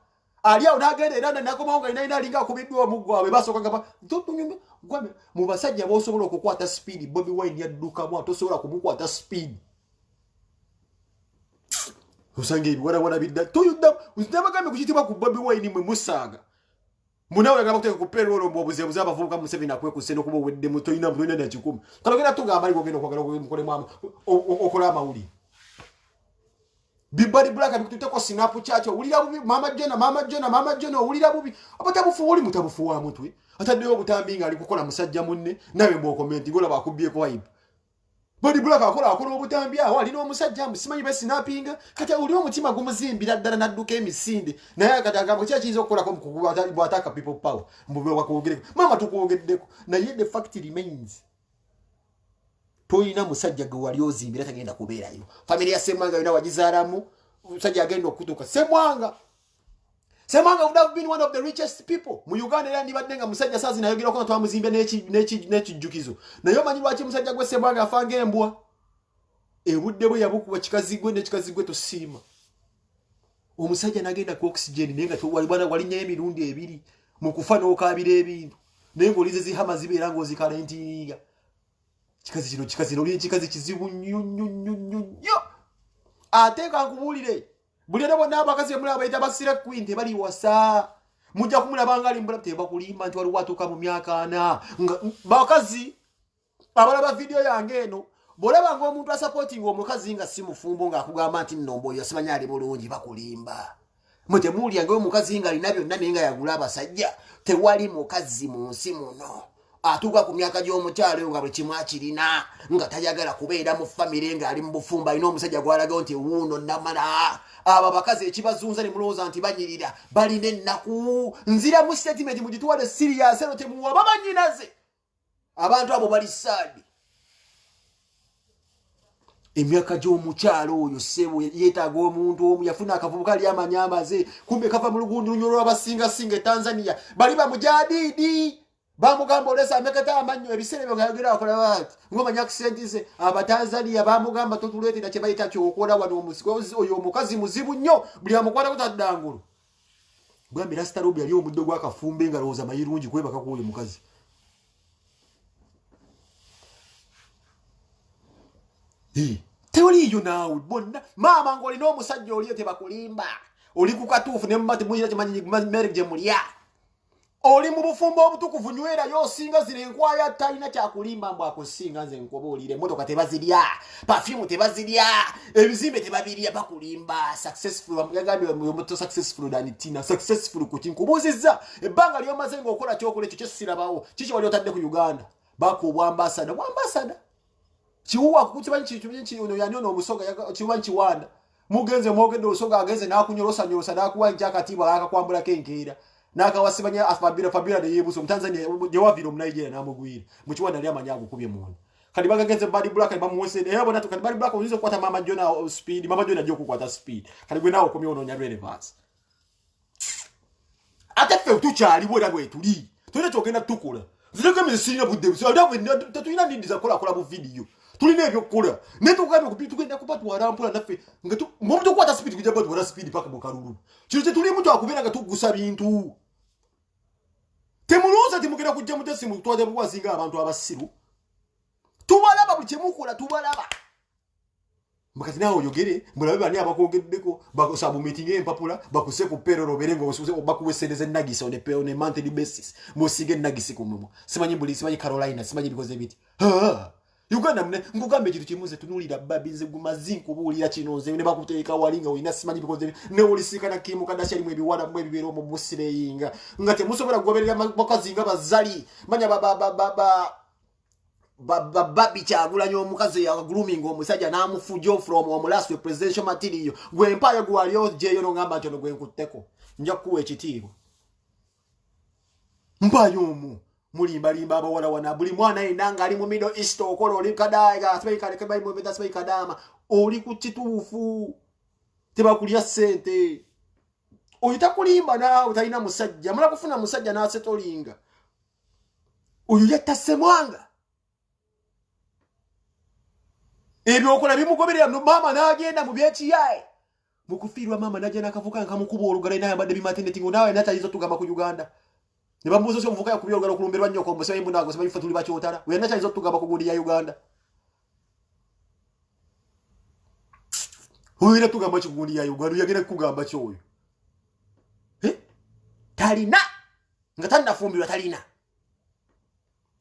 Alia unagende era nakoma onga ina linga kubidwa mugwawe basoka ngaba totunyumbe gwame mu basajja bosobola okukwata speed Bobby Wine yaduka mwa tosobola kumukwata speed usange wana bidda toyuda uzaba gambe kuchitiba ku Bobby Wine mwe musaga munawe ngaba kuteka kupera olo mbobuze buzaba vuka mu 7 akwe kuseno kubo wedde muto ina mwe na 10 kalogera tunga amali gogeno kwagala mukole mama okola mauli Bibali Black abikuteko sinapu chacho ulira bubi mama Jona ulira bubi abatabufu uli mutabufu wa mutwe ataddeyo butambinga ali kukola musajja munne nawe mbo comment ngola bakubye ko vibe Body Black akola obutambya awo alina omusajja simanyi besi napinga kati uli omutima gumuzimbira ddala nadduka emisinde naye kati agamba kya kiyinza okukolako bw'ataka people power mbubiro wakwogere mama tukwogeddeko naye the fact remains toyina musajja gwe wali ozimbira tagenda kubeerayo family ya Semwanga yona wagizaalamu musajja agenda okutuuka Semwanga would have been one of the richest people mu Uganda era nibadde nga musajja saazi nayogera ko twamuzimbe n'ekijjukizo naye omanyi lwaki musajja gwe Semwanga afanga embwa ebudde bwe yabukuba kikazigwe n'ekikazigwe tosiima omusajja nagenda ku oxygen naye nga walinnya emirundi ebiri mu kufa n'okaabira ebintu naye ng'olize zihama zibeera ng'ozikalentinga kikazi oli ekikazi kizibu nnyo ate kankubuulire buli era bonna abakazi bemulaba bayita basira queen tebali wasa mujja kumulabanga ali mbula tebakulimba nti waliwo atuuka mu myaka 4 nga bakazi abalaba video yange eno bolaba ng'omuntu asupporting omukazi nga si mufumbo ng'akugamba nti nnombo oyo simanya ali bulungi bakulimba mutemuulya ng'omukazi nga alina byonna naye nga yagula abasajja tewali mukazi mu nsi muno atuuka ku myaka gy'omukyalo nga buli kimu akirina nga tayagala kubeera mu famire ng'ali mu bufumbo alina omusajja gw'alaga nti wuuno namala abo abakazi ekibazunza ne mulowooza nti banyirira balina ennaku nzira mu statement mugituwale serious eno temuwa babanyinaze abantu abo bali saadi emyaka gy'omukyalo oyo ssebo yeetaaga omuntu omu yafuna akavubuka ali amanyamaze kumbe kava mu lugundu lunyo lw'abasingasinga e Tanzania bali bamujadiidi bamugamba olesa ameketa amanyo ebiseera byo ngayogera akola bati ngomanya accent ze abatanzania bamugamba totuleetera kye bayita kyokola wano omusikozi oyo omukazi muzibu nnyo buli amukwata kutaddangulu bwambi Rasta Robi ali omuddo gw'akafumbe nga lowooza mayirungi kwebaka kwoyo mukazi teoliyo naawe bonna maama ng'olina omusajja oliyo tebakulimba oli ku katuufu ne mumati muyira kimanyi mere gye mulya oli mu bufumbo obutukuvu nywerayo osinga zino enkwaya talina kyakulimba mbu akusinga nze nkoboolire emmotoka tebazirya perfume tebazirya ebizimbe tebabirya bakulimba successful yagambye omuto successful than Tina successful kuti nkubuuzizza ebbanga ly'omaze ng'okola kyokola ekyo kyesirabawo kiki wali otadde ku Uganda bakubwa ambasada kiwuwa kukibanyi ono yani ono omusoga kibanyi Kiwanda mugenze mwogedde olusoga agenze n'akunyolosa n'akuwa njakatiibwa akakwambulako enkeera n'akawasibanya Fabira de yebuso Tanzania gye wavira omunayigeria n'amugwira mu Kiwanda ali amanya agukubye muntu kati bagagenze Body Black bamuwese era bona kati Body Black oyinza okukwata Mama Jona speed Mama Jona ajja okukwata speed kati gwe naawe okomye onoonya relevance ate ffe tukyaliwo era bwe tuli tulina kyogenda tukola zireke misirina budde tetulina nindi za kola bu video tulina ebyokukola naye tukugambye kupita tugenda kubatwala mpola naffe nga tukwata speed kujja batwala speed paka mu kalulu kino kye tulimu twakubeera nga tugusa bintu temulowooza timugenda kujja mutesi mu twade bwazinga abantu abasiru tubalaba buli kyemukola tubalaba mukati naawe oyogere mulabe bani abakogeddeko bakusabumitinga empapula bakuse ku peroro berenga bakuwesereza ennagisi on a monthly basis musiige ennagisi ku mumu simanyi Carolina simanyi bikoze biti Uganda mne ngugambe ekintu kimuze tunulira babinze gumazi nkubuulira kino nze ne bakuteeka walinga oyina simanyi bikoze ne olisikana Kim Kardashian mu ebiwala mu ebibeera mu busireyinga nga temusobola kugoberera bakazi nga bazali manya babi Kyagulanyi omukazi ya grooming omusajja n'amufujo from omulaswe presidential material gwe mpayo gwalio jeyo no ngamba ntono gwe nkutteko nja kuwa ekitiibwa mpayo omu mulimbalimba abawala wana buli mwana yenanga ali mu Middle East okola oli kadaaga asibaika lekebai mu beta asibaika kadama oli ku kituufu tebakulya ssente oyita kulimba naawe talina musajja mala kufuna musajja n'asetolinga oyo yetta Semwanga ebyo okola bimugoberera mama n'agenda mu byekiyaye mukufiirwa mama n'ajja n'akavuka nkamukuba olugala naye abadde bimatendeti ngo naawe natayinza tugamba ku Uganda ne bamubuuza so omuvuka yakubya olugala okulumberwa nnyo kombo sebayi mbunaago sebayi ffe tuli bakyotala we natayinza tugamba ku gundi ya Uganda oyina tugamba kigundi ya Uganda yagenda kugamba kyoyo talina nga tannafumbirwa talina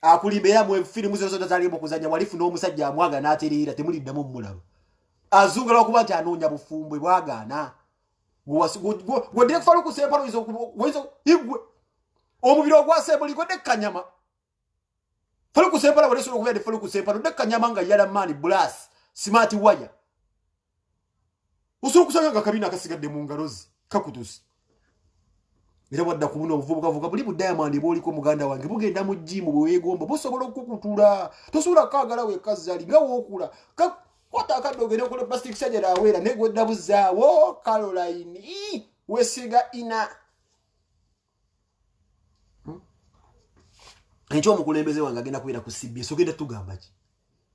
akulimba era mu firimu zose zalimba okuzanya walifu n'omusajja amwaga n'atereera temuliddamu mulaba azungala okuba nti anoonya bufumbwe bwagaana gwodire kufalu kusempalo igwe omubiri ogwasembuli gwedde kanyama Falo kusempala wale solo kubya falo kusempala ndeka nyamanga yala mani blast smart wire. Usoro kusanga kabina akasigadde mu ngalozi kakutusi. Era wadda kubuna obuvubuka buli Diamond boli ko muganda wange bugenda mu gym bwegomba bosobola okukutula tosula kagala we kazali nga wokula kwata akadogere ko plastic surgery awera negwedda buzaawo Caroline wesiga ina Encho omukulembeze wange agenda kubeera ku CBS ogenda tugamba ki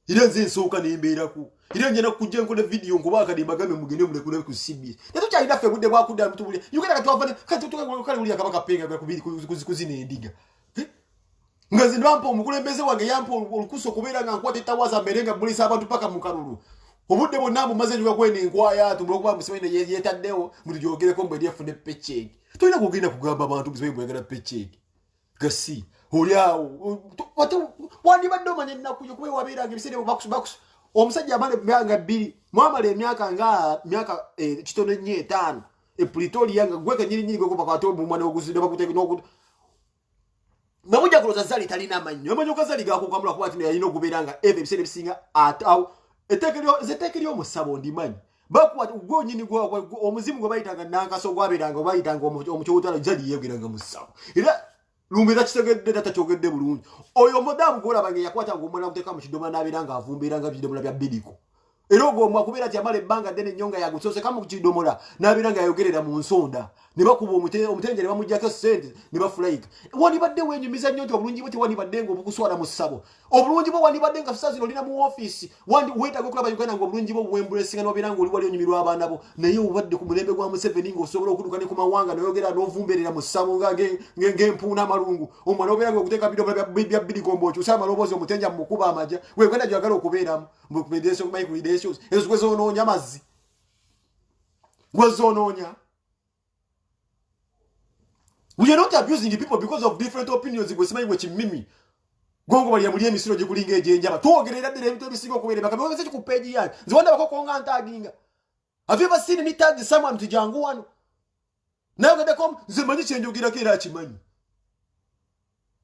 ira nze nsooka nembeera ku ira njena kujja nkole video nkuba akadimba game mugende mulekule ku CBS netukyalina ffe budde bwakudda mutubuli yugenda katwavane katutukale uli akabaka penga kwa kubiri kuzina endiga ngazi ndampa omukulembeze wange yampa olukuso kubeera nga nkwata etawaza mberenga bulisa abantu paka mu kalulu obudde bonna bumaze njuga kwene enkwaya tumulikuba musibaine yetaddewo mutujogere mbwe lyafune paycheck tulina kugenda kugamba abantu musibaine bwegala paycheck gasi Oliao wandi badoma nyenna kuyo kuwe wabira ngebisere bakusu omusajja amale byanga 2 mwamale emyaka nga myaka kitone nye 5 Pretoria nga gweka nyiri gwe kuba kwatombo mwana oguzinde bakuteke nokutu nabuja kuloza zali talina amanyo amanyo kazali gako kwamula kuba tino yalina okuberanga ebisere bisinga ataw etekeryo musabo ndimanyi bakwa gwo nyini gwo omuzimu gwe bayitanga nankaso gwabiranga bayitanga omukyotala zali yegeranga musabo era Lumira kisegedde data kyogedde bulungi. Oyo modamu gola bange yakwata ngomwana kuteka mu kidoma nabiranga avumbiranga bidomola bya bidiko. Era ogwo mwakubera ati amale banga dene nyonga ya gusose kama ku kidomola nabiranga yayogerera mu nsonda. Ne bakuba omutenjere bamujjako sente ne bafulaika. Wani badde wenyumiza nnyo nti obulungi buti wani badde ngo bukuswala mu ssabo. Obulungi bwo wani badde nga fusazi lolina mu office. Wandi weta gokulaba yugana ngo obulungi bwo bwembulesinga no biranga oli wali onyumirwa abana bo. Naye obadde ku mulembe gwa Museveni ngo osobola okuduka ne ku mawanga noyogera n'ovumberera mu ssabo nga ng'empuuna malungu. Omwana obera ngo kuteka bidomola bya bidiko mbocho usama lobozi omutenja mu kuba amaja. We kwenda jagala okubeeramu. Mbukubedesho ku microdetions. Ezo kwezo noonya mazzi. Gwezo noonya. We are not abusing people because of different opinions. We say which mimi. Gongo bali yamuli emisiro gye kulinga ejenjaba. Twogerera ddere ebintu ebisinga okubeerera bakabe ngeze ku page yange. Nziwanda bakokonga ntaginga. Have you ever seen me tag someone to jangu wano? Nayo gade kom zimanyi kyenjogira kera kimanyi.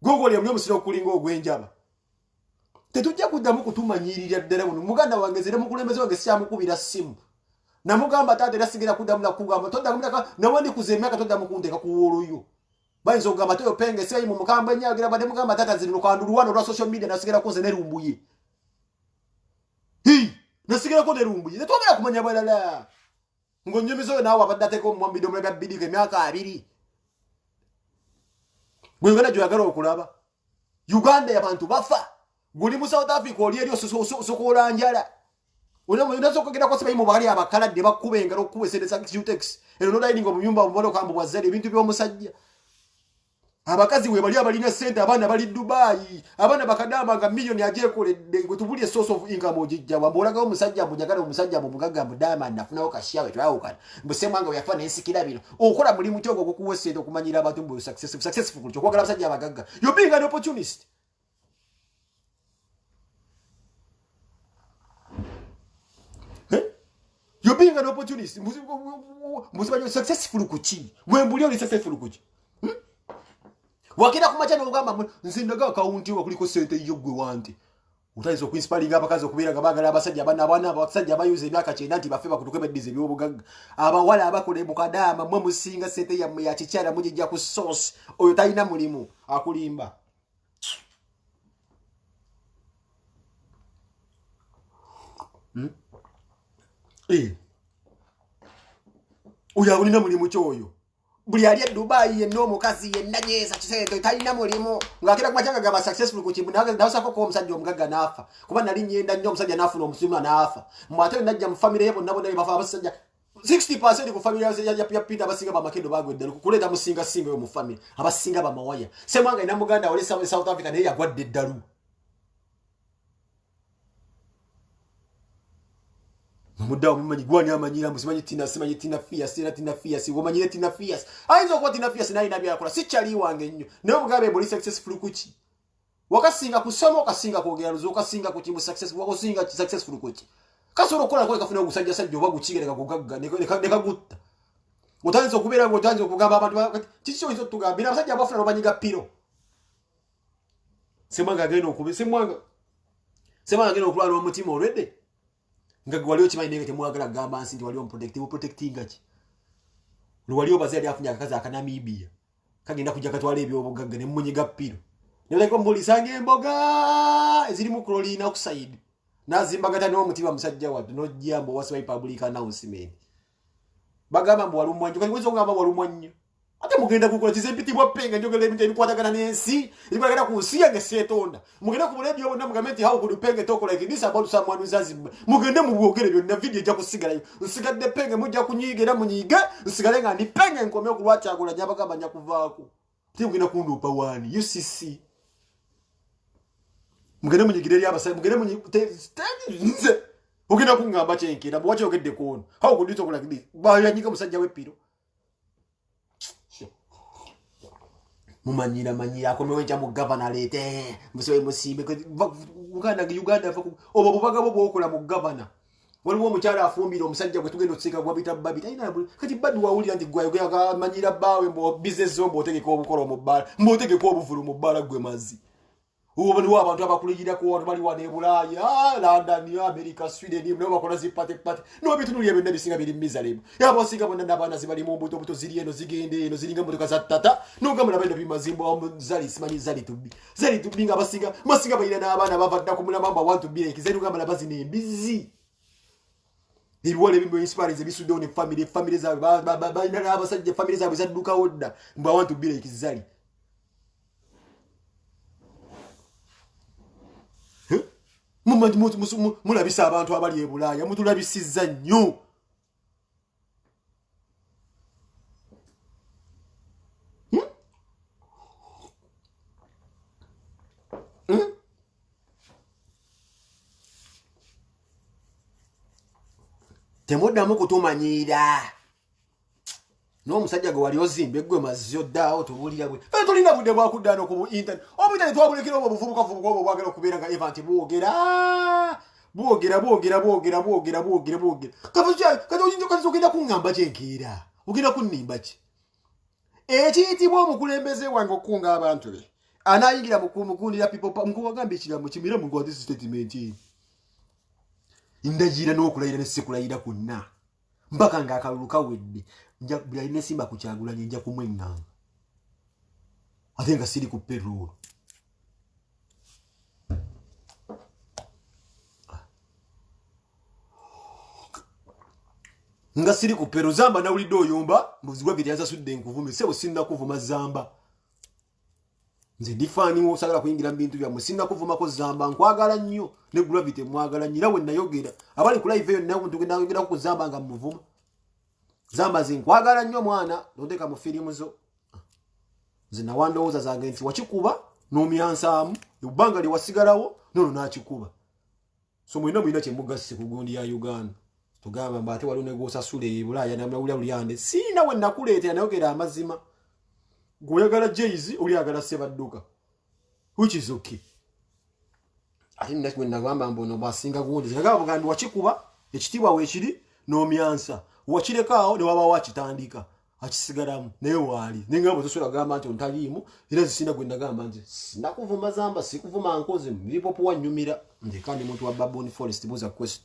Gongo bali yamuli emisiro okulinga ogwenjaba. Tetujja kuddamu kutumanyirira ddala buno. Muganda wange zere mukulembeze wange syamukubira simu. Namugamba tate rasigera kuddamu na kugamba toddamu nawandi kuzemya katoddamu kunteka kuwoluyo. Bayinza okugamba toyo penge seyi mu mukamba nyagira bade mugamba tata ziri lukandulwano lwa social media nasigera ko zene rumbuye. Nasigera ko ne rumbuye. Tetwagala kumanya balala. Ngonyemizo nawe abadde ko mu bidomo bya bidike emyaka 2. Gwengana jwagala okulaba. Uganda yabantu bafa. Guli mu South Africa oli eri sokola njala. Unazo kugenda kwa sababu mubali abakalade bakube engalo kuwe sedesa Qtex. Ero no dining mu nyumba mbolo kambo bwazali ebintu byomusajja. Abakazi we bali abalina sente abana bali Dubai. Abana bakadama nga million agiye koledde gutubulye source of income ojijja wambolaga omusajja munyagala omusajja mu bugaga mu Diamond nafuna okashawe twawukana. Mbusemanga yafana ensikira bino. Okola muri mutogo okukuwe sente okumanyira abantu mbu successful kyo kwagala abasajja abagaga. You being an opportunist. You're being an opportunist. Musiba successful kuchi. Wembuli oli successful kuchi. Wakira kumachana ugamba nzindaga account yo kuliko sente yogwe wanti. Utaizo kuinspiring abakazi okubira gabagala abasajja abana abasajja abayuze emyaka 9 nti bafe bakutukebedize byobugaga. Abawala abakole mukadama mwe musinga sente ya chichara mujija ku source oyo talina mulimu akulimba. Uya ulina mulimu kyoyo. Buli ali Dubai yenno mukazi yenna nyeza kisente talina mulimu. Ngakira kumachanga gaba successful ku chimbu nawasa ko omusajja omugaga nafa. Kuba nali nyenda nnyo omusajja nafu n'omusimu nafa. Mwate najja mu family yebo nabo naye bafa abasajja 60% ku family ya Peter abasinga ba makedo bagwedde kuleta musinga singa yo mu family. Abasinga ba mawaya. Semwanga ina muganda ole South Africa naye yagwadde ddalu. Mudawo mumanyi gwani amanyira musimanyi tina simanyi tina fias womanyire tina fias aizo kwa tina fias nayi nabya akola sichali wange nnyo nayo mugabe boli successful kuchi wakasinga kusoma okasinga kwogera luzo okasinga ku kimbu successful wakosinga successful kuchi kasoro kola kwa kafuna ogusajja sajja obagukigereka kugagga neka gutta utanzo kubera ngo utanzo kugamba abantu chicho izo tugambira abasajja abafuna babanyiga piro semwanga agenda okuba semwanga agenda okulwala omutima already nga waliwo kimanyi naye temwagala kugamba nsi nti waliwo protectinga ki waliwo obaze yali afunye akakazi akanamibia kagenda kujja katwala ebyobugagga ne mmunyiga ppiro nebulaiko mbulisanga emboga eziri mu chlorine oxide nazimbagata n'omutima musajja wattu n'ojjambo wasibayi public announcement bagamba mbu walumwanyo kati wezi okugamba walumwanyo ate mugenda kukola kizempitibwa penga njogera ebintu ebikwatagana n'ensi ebikwatagana ku nsi yange seetonda mugenda ku buleediyo bonna mugambe nti how could penge talk like this about someone who's Zanzibar mugende mubwogere byonna video ejja kusigalayo nsigadde penge mujja kunyiiga era munyiige nsigale nga ndi penge nkomye okulwakyagula nyabagamba nja kuvaako te mugenda kunduupa waani UCC mugende munyigire eri abasajja mugende munyize ogenda kungamba kyenkera bwe wakyogedde kono how could talk like this bayanyiga musajja w'eppiro mumanyira akomewo nja mu governor lete musobe musibe Uganda obo bubaga bwo bwokola mu governor waliwo omukyala afumbira omusajja gwe tugenda okusika gwabita babita ina kati badu wawulira nti gwayogera manyira bawe mbo business zombo otegeka obukolo mu bbala mbo otegeka obuvulu mu bbala gwe mazi uwo ni abantu abakulira ko watu bali wane Bulaya London America Sweden no bakola zipate no bitunuli ebenda bisinga biri mizalemu yabo singa bonna nabana zibali mu mbuto ziri eno zigende eno ziringa motoka za tata no gamula benda bimazimbo zali simanyi zali tubi nga basinga masinga bayina n'abaana bavadda ku mulamamba want to be kizeru gamula bazine mbizi ibiwole bimbo inspires ebisudde on family za bayina n'abasajja family za bizaduka odda mba want to be kizali mulabisa abantu abali e Bulaya mutulabisizza nnyo temuddamu kutumanyira n'omusajja gwe wali ozimba eggwe mazzi oddaawo tubulira bwe tulina budde bwakuddaano ku internet obutali twabulekera obwo obuvubukavubuka obwo bwagala okubeera nga event bwogera kati ogenda kuŋŋamba kyenkeera ogenda kunnimba ki ekiyitibwa omukulembeze wange okukunga abantu be anaayingira mukundira people mukuwagamba ekigambo kimira mu gwa this statement ndagira n'okulayira ne sekulayira kunna mpaka ng'akalulu kawedde nja buli ne simba kukyagulanye nja kumwenganga ate nga siri ku payroll nga siri ku payroll zamba nawulidde oyomba muzigwa biriaza sudde nkuvuma sebo sinna kuvuma zamba nze ndifaani osagala kuyingira mu bintu byammwe sinna kuvumako zamba nkwagala nnyo ne gravity mwagala nyira we nayogera abali ku live eyo nawe tugenda kuyogera ku zamba nga muvuma zamba zinkwagala nnyo mwana noteka mu firimu zo zina wandowooza zange nti wakikuba n'omyansaamu ebbanga lye wasigalawo nono n'akikuba so mulina kyemugasi ku gundi ya Uganda tugamba mba ate waliwo ne gw'osasula e Bulaya namawulira lulyande siina we nakuleetera nayogera amazima gweoyagala Jay-Z olyagala Sebadduka which is okay ate nina nagamba mbono basinga gundi zagamba bugambi wakikuba ekitibwa weekiri n'omyansa wakirekawo ne waba wakitandika akisigalamu naye waali nengamba tosobola kugamba nti ontaliimu era zisinda gwe nagamba nti sinakuvuma zamba sikuvuma nkoze bipopo wanyumira nze kandi muntu wa Baboni Forest buza quest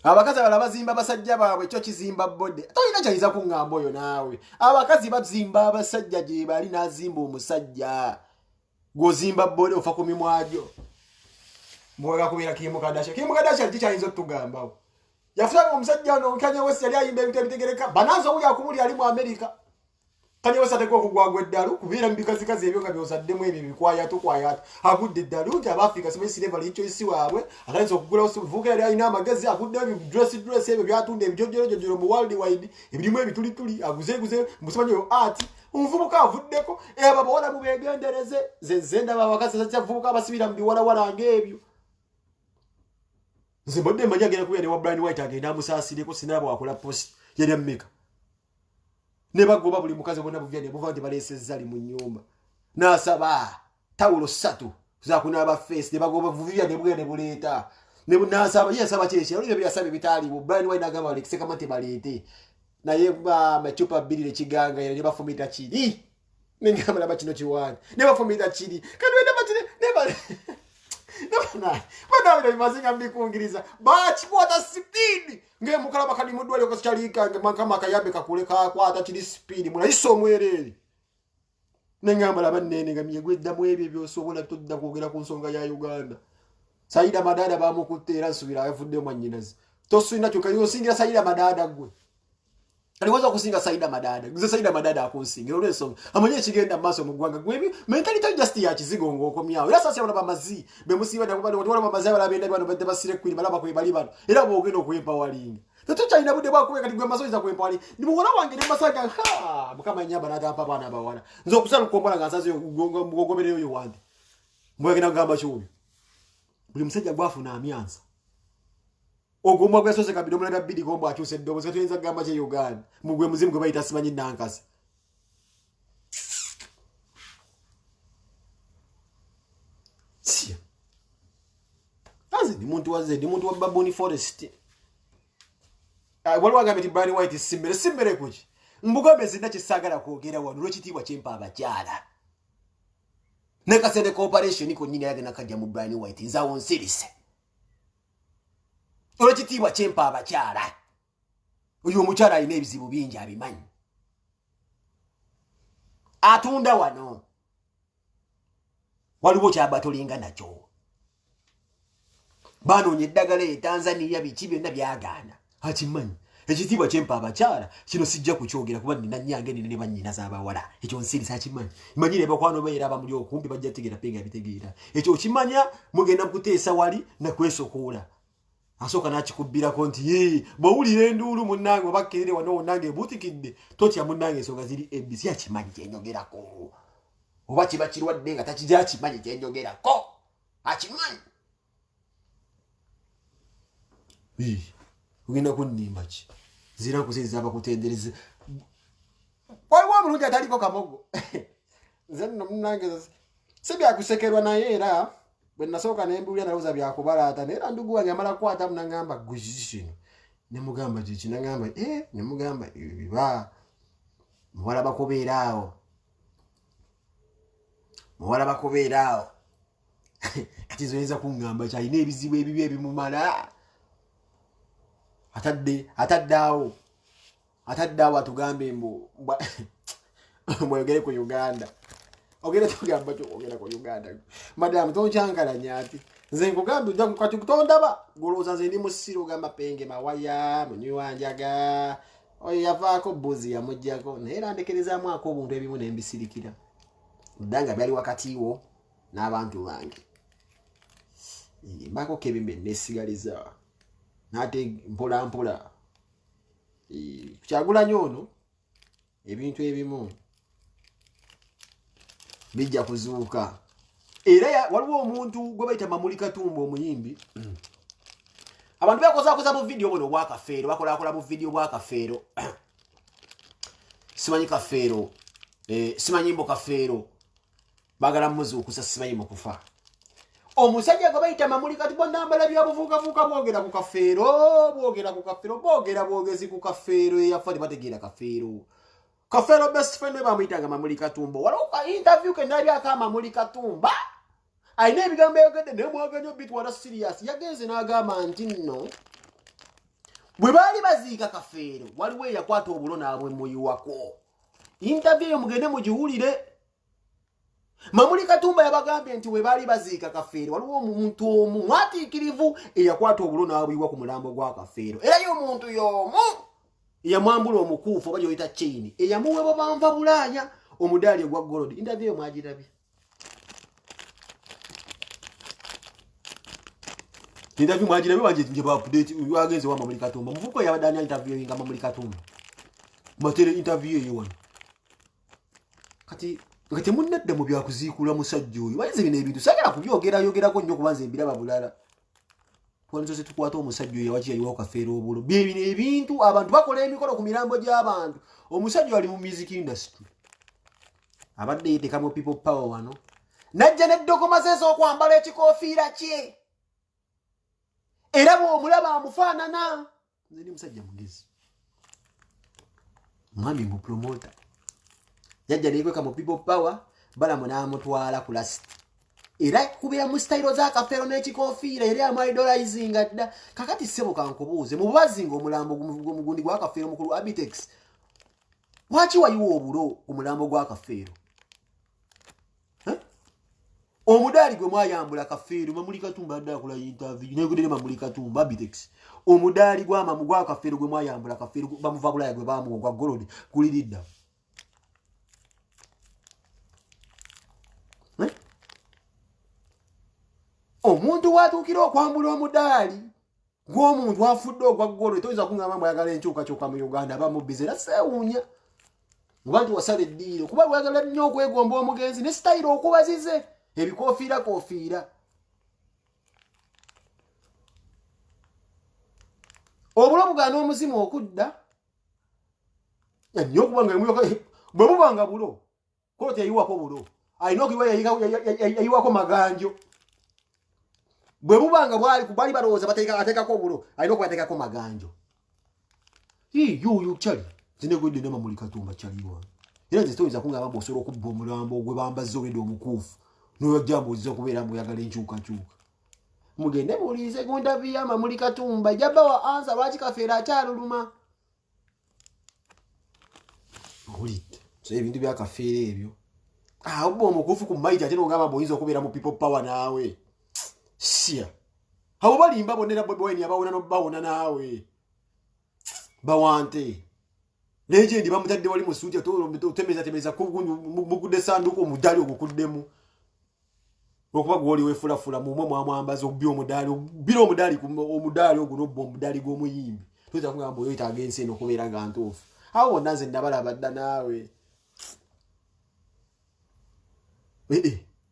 abakazi balabazimba basajja baabwe kyo kizimba bodde tolina kyayiza kuŋŋamba oyo naawe abakazi bazimba abasajja gye bali n'azimba omusajja gw'ozimba bodde ofa ku mimwagyo mwaga kubeera Kim Kardashian kikyayinza otugambawo yafuna omusajja ono Kanye West yali ayimba ebintu ebitegereka bananza owuli akumuli ali mu Amerika Kanye West ateka okugwagwa eddalu kubeera mu bikazikazi ebyo nga byosaddemu ebyo bikwayata agudde eddalu nti Abafrika simanyi sileva lichoisi waabwe atandise okugula ovubuka yali alina amagezi aguddeyo dress ebyo byatunda ebijojolojojolo mu world wide ebirimu ebitulituli aguzeeguze musimanyi oyo art omuvubuka avuddeko ababawala mubegendereze ze ndaba abakazi zakyavubuka abasibira mu biwalawala ng'ebyo nze mbadde manya agenda kubeera ne wa Brian White agenda amusaasireko sinaba wakola post yali ameka ne bagoba buli mukazi bonna buvya ne buva nti baleesezza ali mu nnyumba n'asaba tawulo 3 zakunaaba face ne bagoba vuvya ne bwene buleeta ne n'asaba yasaba kyeki olibyo byasaba bitaliwo Brian White agamba balekise kama tebaleete naye machupa bbiri ne kiganga era ne bafumita kiri nengamba laba kino kiwange ne bafumita kiri kandi wenda batine ne bana bana bimazinga mbikungiriza bachikwata speed nge mukalaba kadi mudwali okasikyalika nge makama akayambe kakuleka akwata kiri speed munaiso omwerere nengamba laba nene nga myegwedda mu ebyo byosobola tudda kwogera ku nsonga ya Uganda. Saida Madada bamukutte era nsubira avudde mwanyinazi tosina kyo kayo singira Saida Madada gwe aliweza kusinga Saida Madada guze Saida Madada akunsingira olweso amanye kigenda maso mugwanga gwebi mentality just ya kizigo ngoko myawo era sasa yabona bamazi bemusiba ndakubali watu bamazi balabenda bano bade basire kwiri balaba kwe bali bano era bogenda okuyempa walinga tuchaina bude bwakubeka kati gwe masoiza kwempa wali ndi mukola wange ndi masaka ha mukama nyamba natampa bana bawala nzo kusala kukombola ngasazi mugogoberero yo wandi mwegena ngamba chuyo buli musajja gwafuna amyanza ogomba kwesose kabido mulada bidi gomba akyuse dobo setuyenza gamba kye Uganda mugwe muzimu gwe bayita simanyi nankasi siya aze ni muntu wa Baboni Forest waliwo agambe ti Brian White simbere kuki mbugambe zinda kisagala kwogera wano lwekitiibwa kyempa abakyala ne kasende cooperation ko nyine yagena kajja mu Brian White nzawo nsirise olwekitiibwa kyempa abakyala oyo omukyala alina ebizibu bingi abimanyi atunda wano waliwo kyabatolinga nakyo banoonya eddagala e Tanzania biki byonna byagaana akimanyi ekitiibwa kyempa abakyala kino sijja kukyogera kuba nina nyange nine bannyina z'abawala ekyo nsirisa akimanyi manyire bakwano beera bamuli okumpi bajja tegeera penga bitegeera ekyo kimanya mugenda mukuteesa wali nakwesokoola asooka n'akikubbirako nti ye bwowulira enduulu munnange obakkirire wano nange ebuutikidde totya munnange ensonga ziri ebisi akimanyi kyenjogerako oba kiba kirwadde nga takijja akimanyi kyenjogerako akimanyi ugenda kunnimba ki zira nkusinza abakutendereza waliwo omulungi ataliko kamogo nze nno munnange sibyakusekerwa naye era bwe nasooka nembulya nalowooza byakubalaata naye era ndugu wange amala kukwata munagamba guzino nemugamba kiki nagamba nemugamba biba muwala bakubeeraawo kati zoyinza kuŋŋamba kyalina ebizibu ebibi ebimumala ataddeawo atugambe mwegere ku Uganda ogere tugamba kyogera ku Uganda madam tonkyankalanya ati nze nkugambe kati kutondaba golooza nze ndi musiro gamba penge mawaya munywanjaga oyo yavaako buzi yamujjako naye era ndekerezaamu obuntu ebimu nembisirikira ddanga byali wakatiwo n'abantu bange mbako kebimbe nesigaliza nate mpola Kyagulanyi ono ebintu ebimu bijja kuzuuka era waliwo omuntu gwe bayita Mamuli Katumba omuyimbi abantu bakoza mu video bono bwakafeero bakola mu video bwakafeero simanyi kafeero simanyi mbo kafeero bagala muzuukusa simanyi mu kufa omusajja gwe bayita Mamuli Katumba nambala byabuvuukavuuka bwogera ku kafeero bwogezi ku kafeero eyafa tebategeera kafeero best friend we bamuyitanga Mamuli Katumba waliwo ka interview ke nali aka Mamuli Katumba alina ebigambo yogedde naye mwaganyo bitwala serious yagenze n'agamba nti nno bwe baali baziika kafeero waliwo eyakwata obulo naabwe muyiwako interview eyo mugende mugiwulire Mamuli Katumba yabagambye nti we baali baziika kafeero waliwo omuntu omu mwatiikirivu eyakwata obulo n'abwiwa ku mulambo gwa kafeero era y'omuntu y'omu yamwambula omukuufu oba gyoyita chain eyamuweba banva bulaanya omudaali ogwa gold interview mwagirabye wanje nje ba update wagenze wa Mamuli Katumba muvuko yabadani interview inga Mamuli Katumba matere interview eyo wano kati munnadde mu byakuziikula musajja oyo bayinza bino ebintu sagala kubyogerako nnyo kubanza ebiraba bulala twanzose tukwata omusajja oyo yawaki yaliwo kafeero obulo bino ebintu abantu bakola emikolo ku mirambo gy'abantu omusajja ali mu music industry abadde yeetekamu people power wano najja n'eddogoma ze z'okwambala ekikoofiira kye era bw'omulaba amufaanana nze ndi musajja mugezi mwami mu promoter yajja nekweka mu people power balamu n'amutwala ku last era kubeera mu style za kafeero n'ekikofiira yali amidolizing dda kakati ssebo kankubuuze mu bubazinga omulambo gundi gwa kafeero mukulu Abitex lwaki wayiwa obulo omulambo gwa kafeero omudaali gwe mwayambula kafeero Mamuli Katumba adda akola interview negudere Mamuli Katumba Abitex omudaali gw'amamu gwa kafeero gwe mwayambula kafeero bamuva bulaya gwe bamuwa gwa golodi kuliridda omuntu watuukira okwambula omudaali gw'omuntu afudde ogwa golodi toyinza kungamba mwayagala enkyukakyuka mu Uganda bamubbize era seewuunya kuba nti wasala eddiiro kuba lwagala nnyo okwegomba omugenzi ne sitayiro okubazize ebikofiira obulo bugaana omuzimu okudda nnyo okubanga bwe bubanga bulo kooti yayiwako bulo alina okuyiwa yayiwako maganjo bwe bubanga bali balowooza ateekako obulo alina okubateekako maganjo yuyu kyali zinegwedde ne Mamuli Katumba kyaliwa era nze toyinza kungamba bw'osobola okubba omulambo ogwe bambazze obwedde omukuufu noyajja mbuuziza okubeera muyagala enkyukakyuka mugende muliize gundavi ya Mamuli Katumba jabba wa ansa lwaki kafeero akyaluluma olidde so ebintu bya kafeero ebyo obba omukuufu ku maiti ate nogamba bw'oyinza okubeera mu people power naawe siya abo balimba bonnera bwebweni abawona nobawona naawe bawante legendi bamutadde wali mu suuti otemeza mugudde essanduuko omudaali ogukuddemu okuba gwoli wefulafula mumwe mwamwambaza obbi omudaali obbira omudaali ogwo nobba omudaali gw'omuyimbi toyinza kugamba oyo yetaaga ensi eno okubeera nga ntuufu awo bonna nze nabalaba dda naawe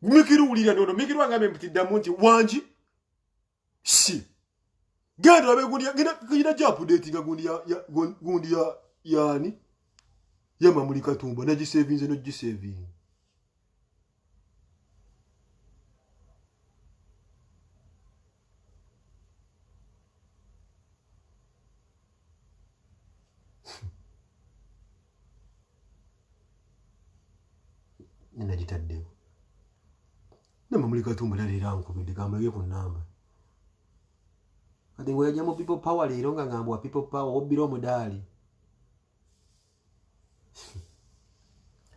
mikiruwulira nono mikiru wangambe mpitiddamu nti wangi si genda labe gina japudetinga gundi yaani ya Mamuli Katumba nagisevinze nogisevinga ninagitaddewo ne Mamuli Katumba naleera nkubidde kambage ku namba kati ngweyajja mu people power leero nga ngamba wa people power obbira omudaali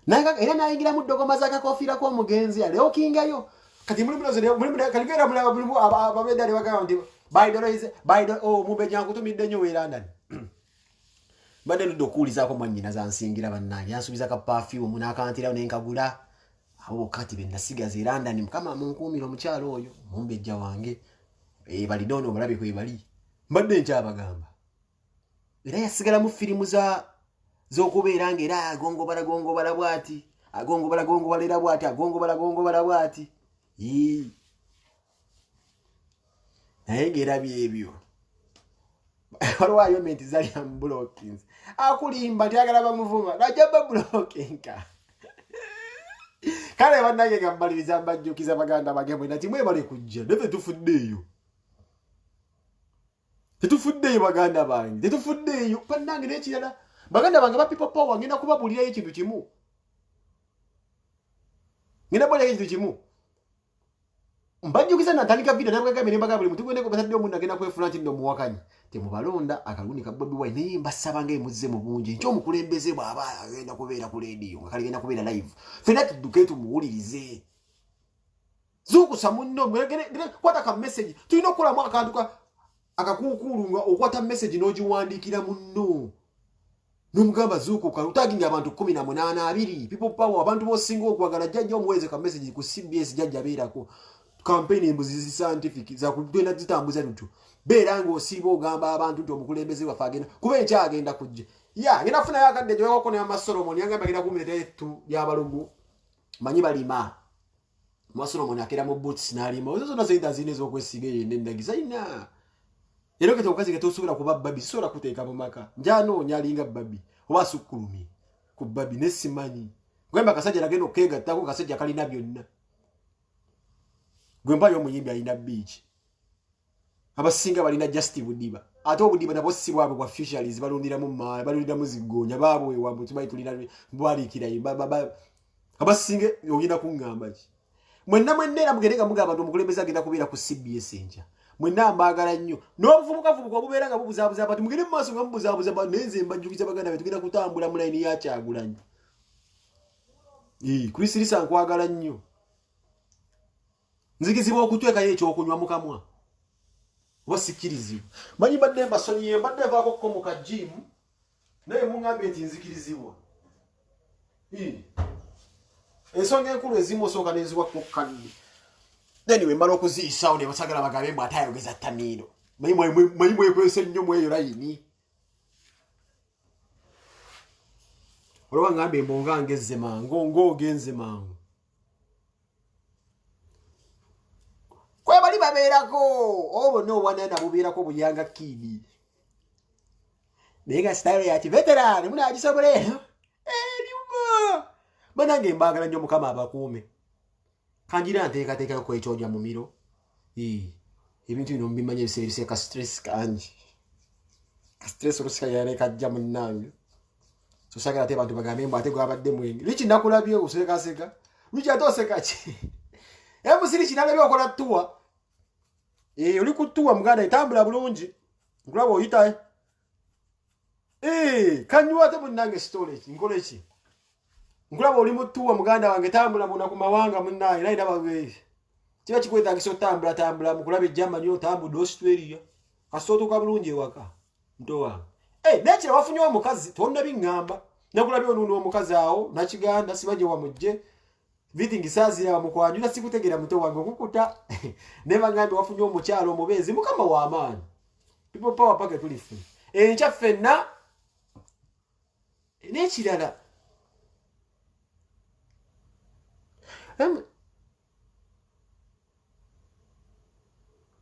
era nayingira mu ddogoma z'akakofiira k'omugenzi alewo kingayo kati kaligera ababedali bagamba nti mumbeja nkutumidde nnyo weerandani mbadde ludde okuwulizaako mwannyina zansingira bannange yansuubiza ka perfume n'akantirawo nenkagula abo kati be nasigaza erandani mukama munkuumira omukyalo oyo mumbejja wange balidoono omulabe kwe bali mbadde nkyabagamba era yasigala mu firimu z'okubeera nga era agongobala bw'ati agongobalera bw'ati agongobala bw'ati naye ng'erabye ebyo waliwo ayomenti zali amubulokins akulimba nti agala bamuvuma najja babulokinka kale bannange nga mmaliriza mbajjukiza baganda bagemwe nati mwebale kujja neve tufuddeeyo tetufuddeeyo baganda bange tetufuddeeyo bannange n'ekirala baganda bange ba people power ngenda kubabulirayo ekintu kimu mbajjukiza natandika video nabwegambye nembaga buli muntu gwene batadde omuntu agenda kwefuna nti nno muwakanyi temubalonda akalundi ka Bobi Wine naye mbasaba ng'emuzze mu bungi nti omukulembeze bw'aba agenda kubeera ku leediyo nga kaligenda kubeera live fena tudduke tumuwulirize zuukusa munno kwata ka message tulina okukolamu akantu akakuukulu nga okwata message n'ogiwandiikira munno n'omugamba zuukuka utaginga abantu 18 people power abantu bosinga okwagala jjajja omuweeze ka message ku CBS jjajja beerako campaign embuzi scientific za kugenda zitambuza lutu beera ng'osiiba ogamba abantu nti omukulembeze waffe agenda kuba enkya agenda kujja ngenda kufunayo akadde gyewako ne Solomon yangamba agenda kumireta etu ly'abalugu manyi balima Solomon akeera mu boots n'alima ezo zonna zeyita zine ez'okwesiga eyo n'endagiza ina era kati omukazi getosobola kuba babbi sisobola kuteeka mu maka njanoonya alinga babbi oba sukkulumi ku babbi ne simanyi gwemba akasajja nagenda okkeegattako kasajja kalina byonna gwe mpayo omuyimbi alina biiki abasinga balina Justin Budiba ate Budiba nabo si bwabwe kwa fisheries balundira mu maala balundira mu zigonya babwe wabwe tubayitulira bwalikira abasinga oyina kungamba ki mwenna mwennera mugereka mugamba ndo mukulembeza agenda kubeera ku CBS enja mwenna mbagala nnyo n'obuvubuka vubuka obubeera nga bubuzaabuza bati mugende mu maaso nga mubuzaabuza nenze mbajjukiza baganda be tugenda kutambula mu layini ya Kyagulanyi Chris Lisa nkwagala nnyo nzikizibwa okutwekayo ekyokunywa mu kamwa wasikirizibwa manyi badde mbasonyiye mbadde vaako kukomoka gym naye muŋŋambye nti nzikirizibwa ensonga enkulu ezimu osooka neziwa kokkanni then wemmala okuziyisawo ne basagala bagabe mbw ate ayogeza ttamiiro manyi mwekwesa ennyo mweyo layini olaba ŋŋambye mbonga ngezze mangu ng'ogenze mangu kwe bali babeerako obo n'obwanana bubeerako buyanga kiidi naye nga sitayiro ya kiveterani munaagisobole ebyuma banange mbaagala nnyo mukama abakuume kanjira nteekateekako kwekyojja mu miro ebintu bino mubimanya ebiseera ebiseeka stress kangi stress olusikayane kajja munnange tosagala ate bantu bagambe mbu ate gwabadde mwenge liki nakulabye osekaseka liki ate oseka ki emusiri kinalabye okola ttuwa oli ku ttuwa muganda etambula bulungi nkulaba oyita kanyuwa ate munnange storage nkola eki nkulaba oli mu ttuwa muganda wange tambula muna ku mawanga munnange naye naba kiba kikwetagisa otambula mukulaba ejjamani otambudde Australia kasootuka bulungi ewaka nto wange nekira wafunyewo omukazi tonna biŋŋamba nakulabye onuuna omukazi awo nakiganda sibaje wamujje vitingi saazira wamukwanjula sikutegera muto wange okukuta ne baŋŋambye wafunye omukyalo omubeezi mukama w'amaanyi people power pake tulifu enkya ffenna n'ekirala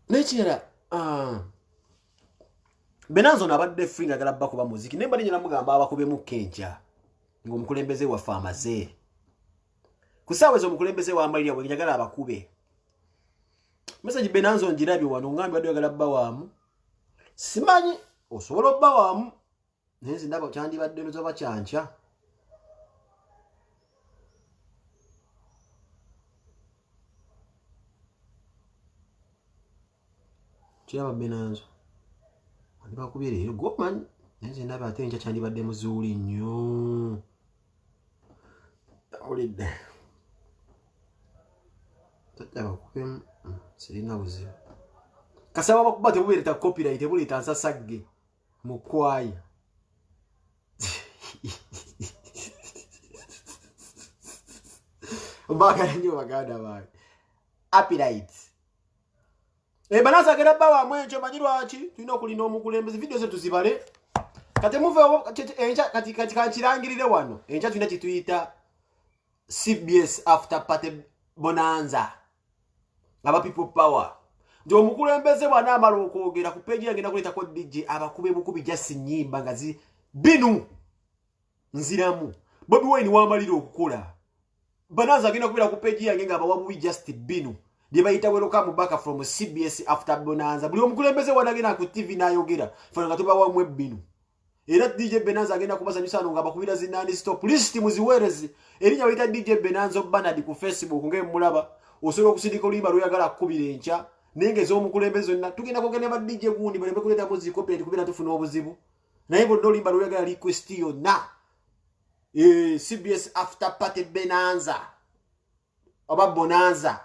n'ekirala Benanzo nabadde free ngagala bakuba muziki nemba ninyo namugamba abakubemu kenkya ng'omukulembeze waffe amaze kusaawezo omukulembeze w'amalira bwe njagala abakube message Benanzo njirabye wano ngambi badde yagala bba waamu simanyi osobola obba waamu naye nze ndaba kyandibadde nozoba kyankya kiraba Benanzo bakubira leero gomanyi naye nze ndaba ate enkya kyandibadde muzuuli nnyo olidde bakubemu sirina buzibu kasaba bakuba tebubeereta copyright tebuleeta nsasagge mu kwaya mbagala nnyo baganda bange copyright Benanzo agenda bba waamu enkyo manyi lwaki tulina okulina omukulembeze video ze tuzibale kati muveewo kati kankirangirire wano enkya tulina kituyita CBS after party bonanza aba people power nti omukulembeze bw'anaamala okwogera ku peegi yagenda kuleetako DJ abakube bukubi jasi nnyimba nga binu nziramu Bobi Wine w'amalira okukola Benanzo agenda kubeera ku peegi yange nga abawabubi just binu They bayita welcome back from CBS after bonanza. Buli omukulembeze wanagenda ku TV n'ayogera. Fana nga tuba wamwe binu. Era DJ Benanzo agenda kubasanyusa nga bakubira zinani stop list muziwereze. Erinya bayita DJ Benanzo Bernard ku Facebook nge mulaba. Osobola okusindika oluyimba luyagala kubira enkya. Nenge z'omukulembeze na tugenda kugenda ba DJ gundi balembe kuleta muziki copyright kubira tufuna obuzibu. Naye bo oluyimba luyagala request yo na. CBS after party bonanza. Oba bonanza.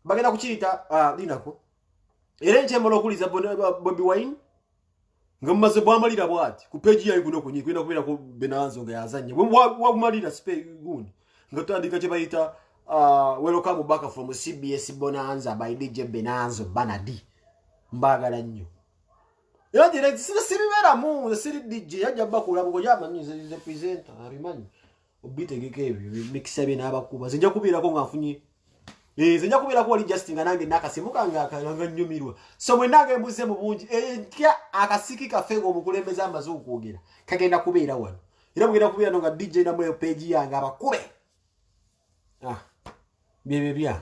Bagenda kukiyita linako era enkyemala okuliza Bobi Wine nga mumaze bwamalira bwati ku peegi yayi kuno kwenda kubeera ku Benanzo nga yazanye wamalira gundi nga tutandika kye bayita welcome back from CBS bonanza by DJ Benanzo Bernard mbagala nnyo era direct siribeeramu siri DJ yajja bakulaba ngo yamanyi ze presenter abimanyi obitegeke ebyo mixa bye n'abakuba zinja kubeerako nga afunye zenja kubeera ko wali Justin nange nakasimuka nga akalanga nnyumirwa so mwe nange mbuze mu bungi kya akasiki kafengo omukulembeze amaze okwogera kagenda kubeera wano era mugenda kubeera nga DJ namwe page yange abakube bye bya